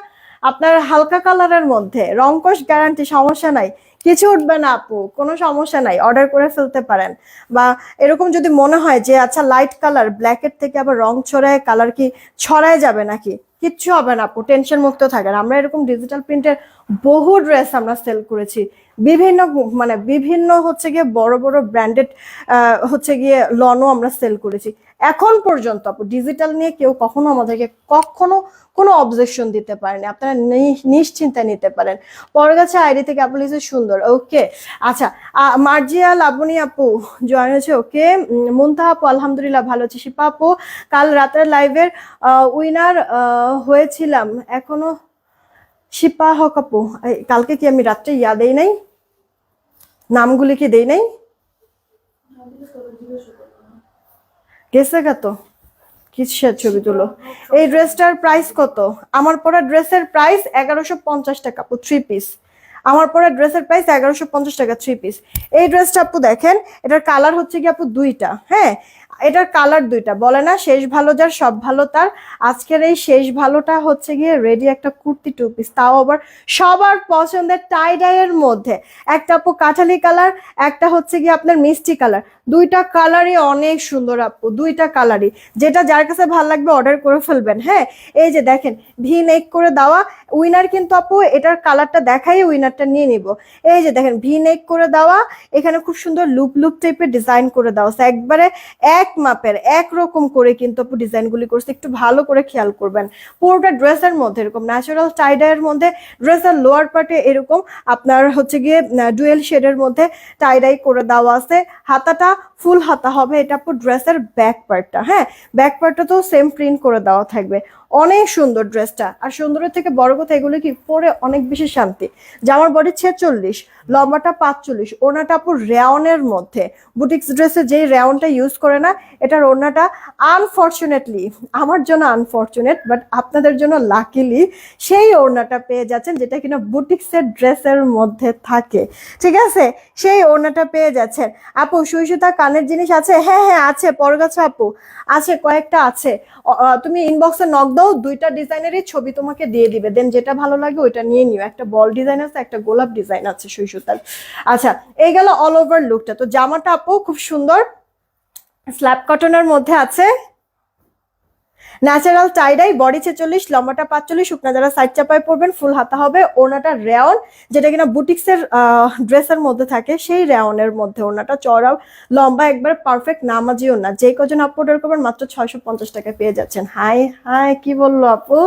আপনার হালকা কালারের মধ্যে, রং কষ গ্যারান্টি, সমস্যা নাই, কিছু উঠবে না আপু, কোনো সমস্যা নাই, অর্ডার করে ফেলতে পারেন। বা এরকম যদি মনে হয় যে আচ্ছা লাইট কালার, ব্ল্যাকের থেকে আবার রং ছড়ায় কালার কি ছড়ায় যাবে নাকি, কিচ্ছু হবে না আপু, টেনশন মুক্ত থাকেন। আমরা এরকম ডিজিটাল প্রিন্টের বহু ড্রেস আমরা সেল করেছি, বিভিন্ন বিভিন্ন হচ্ছে গিয়ে বড় বড় ব্র্যান্ডেড হচ্ছে গিয়ে লনও আমরা সেল করেছি। এখন পর্যন্ত আপু ডিজিটাল নিয়ে কেউ কখনো আমাদেরকে কখনো কোনো অবজেকশন দিতে পারেনি, আপনারা নিশ্চিন্তে নিতে পারেন। পরের কাছে আইডি থেকে আপু লিখেছে সুন্দর, ওকে। আচ্ছা, মার্জিয়া লাবণী আপু জয়েন হয়েছে, ওকে। মুনতাহা আপু আলহামদুলিল্লাহ ভালো আছি। শিপা আপু কাল রাতের লাইভের উইনার হয়েছিলাম এখনো। শিপা হক আপু কালকে কি আমি রাত্রে দেই নাই, নামগুলি কি দেই নাই, গেছে কত কিসের ছবি তুলো। এই ড্রেসটার প্রাইস কত? আমার পরা ড্রেসের প্রাইস 1150 টাকা আপু, 3 পিস। আমার পরা ড্রেসের প্রাইস 1150 টাকা, 3 পিস। এই ড্রেসটা আপু দেখেন, এটার কালার হচ্ছে কি আপু দুইটা, হ্যাঁ এটার কালার দুইটা। বলে না শেষ ভালো যার সব ভালো তার, আজকের এই শেষ ভালোটা হচ্ছে গিয়ে রেডি একটা কুর্তি 2 পিস, তাও আবার সবার পছন্দের টাই ডাইয়ের মধ্যে। একটা আপু কাঠালি কালার, একটা হচ্ছে গিয়ে আপনার মিষ্টি কালার। দুইটা কালারই অনেক সুন্দর আপু, দুইটা কালারই, যেটা যার কাছে ভালো লাগবে অর্ডার করে ফেলবেন। হ্যাঁ এই যে দেখেন ভি নেক করে দেওয়া, উইনার কিন্তু আপু এটার কালারটা দেখাই উইনারটা নিয়ে নিব। এই যে দেখেন ভি নেক করে দেওয়া, এখানে খুব সুন্দর লুপ লুপ টাইপের ডিজাইন করে দেওয়া, একবারে এক মাপের একরকম করে কিন্তু আপু ডিজাইনগুলি করছে, একটু ভালো করে খেয়াল করবেন। পুরোটা ড্রেসের মধ্যে এরকম ন্যাচারাল টাইডাইয়ের মধ্যে, ড্রেসের লোয়ার পার্টে এরকম আপনার হচ্ছে গিয়ে ডুয়েল শেডের মধ্যে টাইডাই করে দেওয়া আছে। হাতাটা ফুল হাতা হবে, এটা আপু ড্রেসের ব্যাক পার্টটা, হ্যাঁ ব্যাক পার্টটা তো সেম প্রিন্ট করে দেওয়া থাকবে। অনেক সুন্দর ড্রেসটা, আর সুন্দরের থেকে বড় কথা এগুলো কি পরে অনেক বেশি শান্তি। জামার বডি 46, লম্বাটা 45, ওড়নাটা আপু রেওনের মধ্যে। বুটিক্স ড্রেসে যেই রেওনটা ইউজ করে না, এটার ওড়নাটা আনফরচুনেটলি, আমার জন্য আনফরচুনেট বাট আপনাদের জন্য লাকিলি সেই ওড়নাটা পেয়ে যাচ্ছেন যেটা কিনা বুটিক্সের ড্রেসের মধ্যে থাকে, ঠিক আছে সেই ওড়নাটা পেয়ে যাচ্ছেন। আপু সুই সুতা কানের জিনিস আছে? হ্যাঁ হ্যাঁ আছে পরগাছা আপু, আছে কয়েকটা আছে। তুমি ইনবক্সে নক দাও, দুইটা ডিজাইনেরই ছবি তোমাকে দিয়ে দিবে, দেন যেটা ভালো লাগে ওইটা নিয়ে নিও। একটা বল ডিজাইন আছে, একটা গোলাপ ডিজাইন আছে সুই সুতার। আচ্ছা এই গেল অল ওভার লুকটা। তো জামাটা আপু খুব সুন্দর স্ল্যাব কটনের মধ্যে আছে, ন্যাচারাল টাইডাই, বডি 46, লম্বাটা 45, শুকনা যারা সাইড চাপায় পরবেন ফুল হাতা হবে। ওড়নাটা রেওন, যেটা কিনা বুটিক্সের ড্রেসের মধ্যে থাকে সেই রেওনের মধ্যে। ওড়নাটা চড়াও লম্বা একবার পারফেক্ট নামাজি ওড়না। যে কজন আপু অর্ডার করবেন মাত্র 650 টাকায় পেয়ে যাচ্ছেন। হাই হাই কি বললো আপু,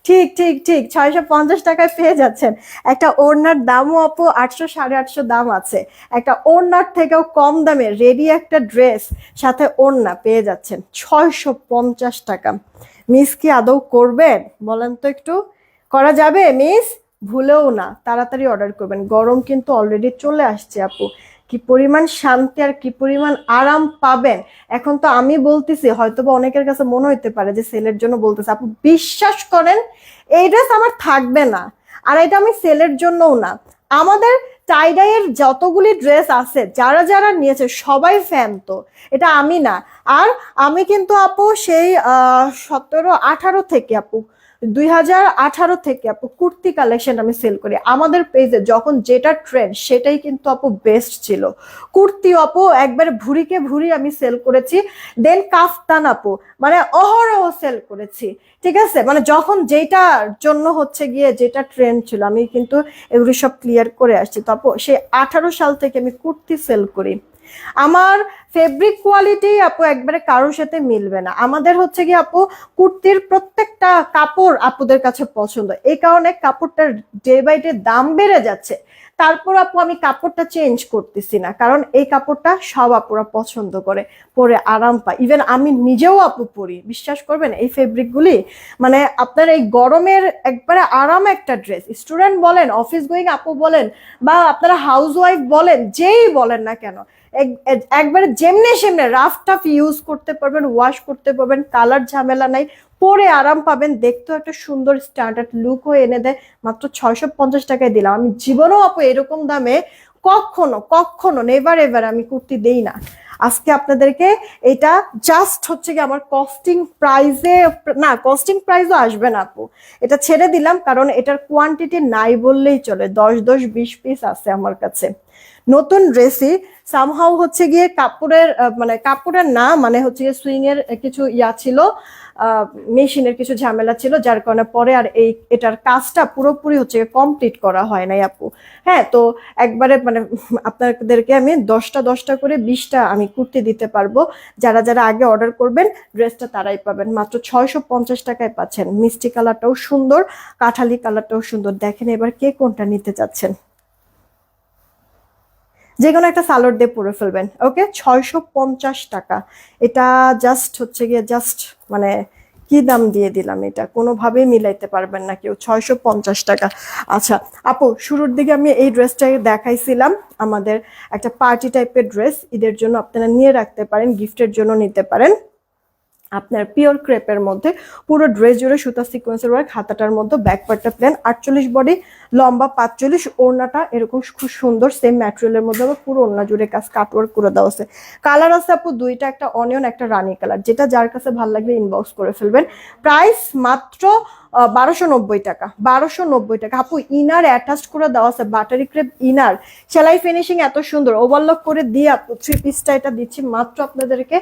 ঠিক ঠিক ঠিক 650 টাকায় পেয়ে যাচ্ছেন। একটা ওড়নার দামও আপু 800 850 দাম আছে, একটা ওড়নার থেকেও কম দামে রেডি একটা ড্রেস সাথে ওড়না পেয়ে যাচ্ছেন 650 টাকা। মিস কি আদৌ করবেন বলেন তো একটু? করা যাবে মিস? ভুলেও না, তাড়াতাড়ি অর্ডার করবেন, গরম কিন্তু অলরেডি চলে আসছে আপু। কি পরিমাণ শান্তি আর কি পরিমাণ আরাম পাবেন। এখন তো আমি বলতেছি, হয়তো বা অনেকের কাছে মনে হইতে পারে যে সেলের জন্য বলতেছে, আপু বিশ্বাস করেন এই ড্রেস আমার থাকবে না, আর এটা আমি সেলের জন্যও না। আমাদের টাইডাইয়ের যতগুলি ড্রেস আছে যারা যারা নিয়েছে সবাই ফ্যান, তো এটা আমি না। আর আমি কিন্তু আপু সেই 17-18 থেকে আপু 2018 থেকে আপু কুর্তি কালেকশন আমি সেল করি আমাদের পেজে। যখন যেটা ট্রেন্ড সেটাই কিন্তু আপু বেস্ট ছিল। কুর্তি আপু একবারে ভুরিকে ভুরি আমি সেল করেছি, দেন কাফতান আপু মানে অহরহ সেল করেছি, ঠিক আছে। মানে যখন যেটার জন্য হচ্ছে গিয়ে যেটা ট্রেন্ড ছিল আমি কিন্তু এগুলো সব ক্লিয়ার করে আসছি। তো আপু সেই 18 সাল থেকে আমি কুর্তি সেল করি। আমার ফেব্রিক কোয়ালিটি আপু একবারে কারোর সাথে মিলবে না। আমাদের হচ্ছে কি আপু কুর্তির প্রত্যেকটা কাপড় আপুদের কাছে পছন্দ, এই কারণে কাপড়টার ডে বাই ডে দাম বেড়ে যাচ্ছে। তারপর আপু আমি কাপড়টা চেঞ্জ করতেছি না, কারণ এই কাপড়টা সব আপুরা পছন্দ করে, পরে আরাম পায়। ইভেন আমি নিজেও আপু পরি, বিশ্বাস করবেন এই ফেব্রিকগুলি মানে আপনার এই গরমের একবারে আরাম একটা ড্রেস। স্টুডেন্ট বলেন, অফিস গোয়িং আপু বলেন, বা আপনারা হাউস ওয়াইফ বলেন, যেই বলেন না কেন একবারে যেমনে সেমনে রাফ টাফ ইউজ করতে পারবেন, ওয়াশ করতে পারবেন, কালার ঝামেলা নাই, পরে আরাম পাবেন, দেখতেও একটা সুন্দর স্ট্যান্ডার্ড লুক হয়ে এনে দেয়। মাত্র 650 টাকায় দিলাম। আমি জীবনেও আপু এরকম দামে কখনো কখনো নেভার এভার আমি কুর্তি দেই না। আজকে আপনাদেরকে এটা জাস্ট হচ্ছে কি আমার কস্টিং প্রাইসে, না কস্টিং প্রাইসও আসবে না আপু, এটা ছেড়ে দিলাম কারণ এটার কোয়ান্টিটি নাই বললেই চলে, 10-10 20 পিস আছে আমার কাছে। নতুন ড্রেসই সামহাউ হচ্ছে গিয়ে কাপড়ের মানে কাপড়ের না, মানে হচ্ছে গিয়ে সুইং এর কিছু ইয়া ছিল, মেশিনের কিছু ঝামেলা ছিল, যার কারণে পরে আর এটার কাজটা পুরোপুরি হচ্ছে কমপ্লিট করা হয় নাই আপু। হ্যাঁ, তো একবারে মানে আপনাদেরকে আমি 10টা করে 20টা আমি কুর্তি দিতে পারবো। যারা যারা আগে অর্ডার করবেন ড্রেসটা তারাই পাবেন, মাত্র 650 টাকায় পাচ্ছেন। মিষ্টি কালারটাও সুন্দর, কাঠালি কালারটাও সুন্দর। দেখেন এবার কে কোনটা নিতে চাচ্ছেন, যে কোনো একটা সালোয়ার দিয়ে পরে ফেলবেন। ওকে, 650 টাকা। এটা জাস্ট হচ্ছে গিয়ে জাস্ট মানে কি দাম দিয়ে দিলাম, এটা কোনোভাবেই মিলাইতে পারবেন না কেউ, 650 টাকা। আচ্ছা আপু, শুরুর দিকে আমি এই ড্রেসটা দেখাইছিলাম, আমাদের একটা পার্টি টাইপের ড্রেস, ঈদের জন্য আপনারা নিয়ে রাখতে পারেন, গিফটের জন্য নিতে পারেন। আপনার পিওর ক্রেপের মধ্যে পুরো ড্রেস জুড়ে সুতা সিকোয়েন্সের ওয়ার্ক, হাতাটার মধ্যে ব্যাক পার্টটা প্লেন, 48 বডি, লম্বা 45, ওড়নাটা এরকম খুব সুন্দর সেম ম্যাটেরিয়ালের মধ্যে আবার পুরো ওড়না জুড়ে কাজ কাটওয়ার্ক করে দেওয়া আছে। কালার আছে আপু দুইটা, একটা অনিয়ন একটা রানী কালার, যেটা যার কাছে ভালো লাগবে ইনবক্স করে ফেলবেন। প্রাইস মাত্র 1290 টাকা, 1290 টাকা আপু। ইনার অ্যাটাচ করে দেওয়া আছে, বাটারি ক্রেপ ইনার, সেলাই ফিনিশিং এত সুন্দর, ওভারলক করে দিয়ে আপু 3 পিসটা এটা দিচ্ছি মাত্র আপনাদেরকে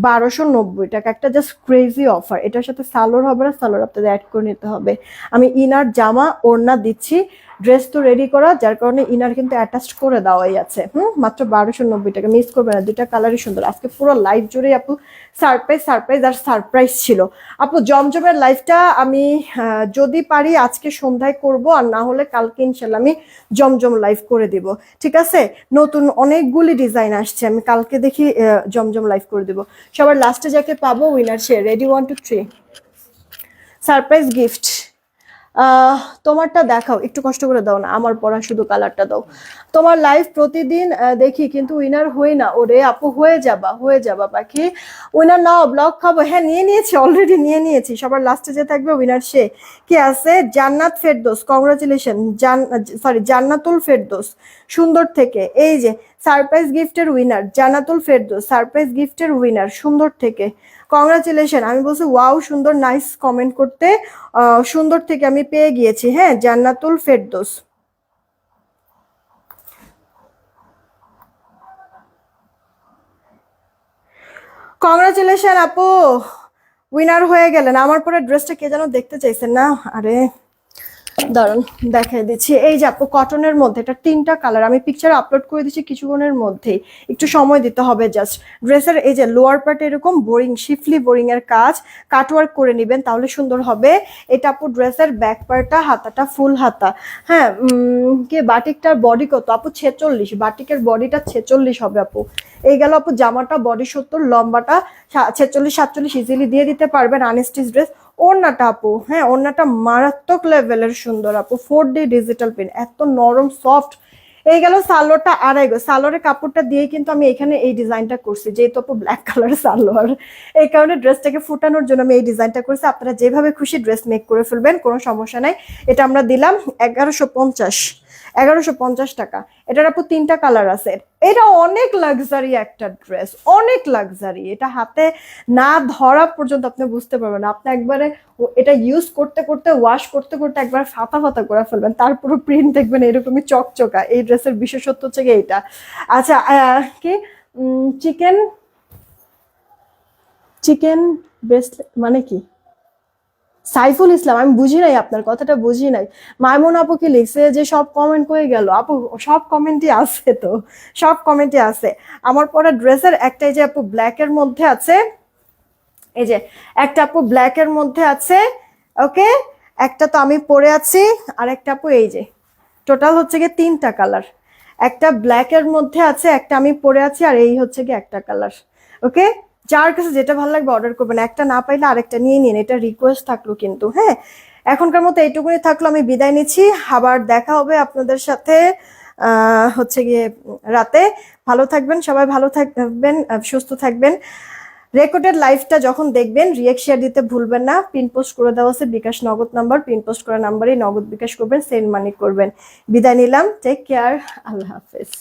1290 টাকা। একটা জাস্ট ক্রেজি অফার। এটার সাথে সালোয়ার হবে না, সালোয়ার আপনাদের অ্যাড করে নিতে হবে। আমি ইনার জামা ওড়না দিচ্ছি, ড্রেস তো রেডি করা, যার কারণে ইনার কিন্তু অ্যাটাচ করে দেওয়াই আছে। মাত্র 1290 টাকা, মিস করবে না, দুইটা কালারই সুন্দর। আজকে পুরো লাইভ জুড়ে আপু সারপ্রাইজ সারপ্রাইজ আর সারপ্রাইজ ছিল আপু। জমজমের লাইভটা আমি যদি পারি আজকে সন্ধ্যায় করব, আর না হলে কালকে ইনশাল্লাহ আমি জমজম লাইভ করে দিব, ঠিক আছে? নতুন অনেকগুলি ডিজাইন আসছে, আমি কালকে দেখি জমজম লাইভ করে দিব। সবার লাস্টে যাকে পাবো উইনার সে। Ready, 1 2 3, surprise gift. তোমারটা দেখাও, একটু কষ্ট করে দাও না, আমার পরা শুধু কালারটা দাও। তোমার লাইভ প্রতিদিন দেখি কিন্তু উইনার হই না। ওরে আপু, হয়ে যাবা পাখি, উইনার নাও, ব্লগ খাবো। হ্যাঁ নিয়ে নিয়েছি, অলরেডি নিয়ে নিয়েছি। সবার লাস্টে যে থাকবে উইনার সে। কি আছে? জান্নাত ফেরদৌস, কংগ্রাচুলেশন। জান্নাতুল ফেরদৌস সুন্দর থেকে, এই যে সারপ্রাইজ গিফটের উইনার জান্নাতুল ফেরদৌস, সারপ্রাইজ গিফটের উইনার সুন্দর থেকে, কংগ্রাচুলেশন। আমি বলছি ওয়াও সুন্দর, নাইস কমেন্ট করতে। সুন্দর থেকে আমি পেয়ে গিয়েছি, হ্যাঁ, জান্নাতুল ফেরদৌস। কংগ্রাচুলেশন আপু, উইনার হয়ে গেলেন। আমার পরে ড্রেসটা কে যেন দেখতে চাইছেন না, আরে দাঁড়ান দেখাই দিচ্ছি। এই যে আপু কটনের মধ্যে, এটা 3টা কালার, আমি পিকচার আপলোড করে দিচ্ছি কিছুক্ষণের মধ্যেই, একটু সময় দিতে হবে জাস্ট। ড্রেসের এই যে লোয়ার পার্টে এরকম বোরিং, শিফলি বোরিং এর কাজ, কাটওয়ার্ক করে নেবেন তাহলে সুন্দর হবে। এটা আপু ড্রেসের ব্যাক পার্টটা, হাতাটা ফুল হাতা। হ্যাঁ, কি বাটিকটার বডি কত আপু? 46, বাটিকের বডিটা 46 হবে আপু। এই গেল আপু জামাটা, বডি 70, লম্বাটা 46 47 ইজিলি দিয়ে দিতে পারবেন। Unstitch dress. ওড়নাটা আপু, হ্যাঁ ওড়নাটা মারাত্মক লেভেলের সুন্দর আপু, 4D ডিজিটাল প্রিন্ট, এত নরম সফট। এই গেল সালোয়ারটা, আড়াই গো সালোয়ারের কাপড়টা দিয়ে কিন্তু আমি এখানে এই ডিজাইনটা করছি, যেহেতু আপু ব্ল্যাক কালার সালোয়ার, এই কারণে ড্রেসটাকে ফুটানোর জন্য আমি এই ডিজাইনটা করছি। আপনারা যেভাবে খুশি ড্রেস মেক করে ফেলবেন, কোনো সমস্যা নাই। এটা আমরা দিলাম 1150 টাকা। এটার আপু 3টা কালার আছে। এটা অনেক লাক্সারি একটা ড্রেস, অনেক লাক্সারি। এটা হাতে না ধরা পর্যন্ত আপনি বুঝতে পারবেন না, আপনি একবারে এটা ইউজ করতে করতে, ওয়াশ করতে করতে একবার ফাতা ফাতা করে ফেলবেন, তারপরে প্রিন্ট দেখবেন এরকমই চকচকা। এই ড্রেসের বিশেষত্ব হচ্ছে গিয়ে এইটা। আচ্ছা, কি চিকেন চিকেন ব্রেস্ট মানে কি? সাইফুল ইসলাম, আমি বুঝি নাই, আপনার কথাটা বুঝি নাই। মাইমুন আপু কি লিখছে যে সব কমেন্ট করে গেল? আপু সব কমেন্টই আছে, তো সব কমেন্টই আছে। আমার পরে ড্রেসের একটা, এই যে আপু ব্ল্যাকের মধ্যে আছে, এই যে একটা আপু ব্ল্যাকের মধ্যে আছে, ওকে, একটা তো আমি পরে আছি, আর একটা আপু এই যে, টোটাল হচ্ছে গিয়ে 3টা কালার। একটা ব্ল্যাকের মধ্যে আছে, একটা আমি পরে আছি, আর এই হচ্ছে গিয়ে একটা কালার। ওকে, যার কাছে যেটা ভালো লাগবে অর্ডার করবেন, একটা না পাইলে আরেকটা নিয়ে নিন, এটা রিকোয়েস্ট থাকলো কিন্তু। হ্যাঁ, এখনকার মতো এইটুকুনি থাকলো, আমি বিদায় নিচ্ছি। আবার দেখা হবে আপনাদের সাথে হচ্ছে গিয়ে রাতে। ভালো থাকবেন সবাই, ভালো থাকবেন, সুস্থ থাকবেন। রেকর্ডেড লাইভটা যখন দেখবেন রিয়েক্ট শেয়ার দিতে ভুলবেন না। পিন পোস্ট করে দেওয়া আছে বিকাশ নগদ নাম্বার, পিন পোস্ট করা নাম্বারেই নগদ বিকাশ করবেন, সেন্ড মানি করবেন। বিদায় নিলাম, টেক কেয়ার, আল্লাহ হাফেজ।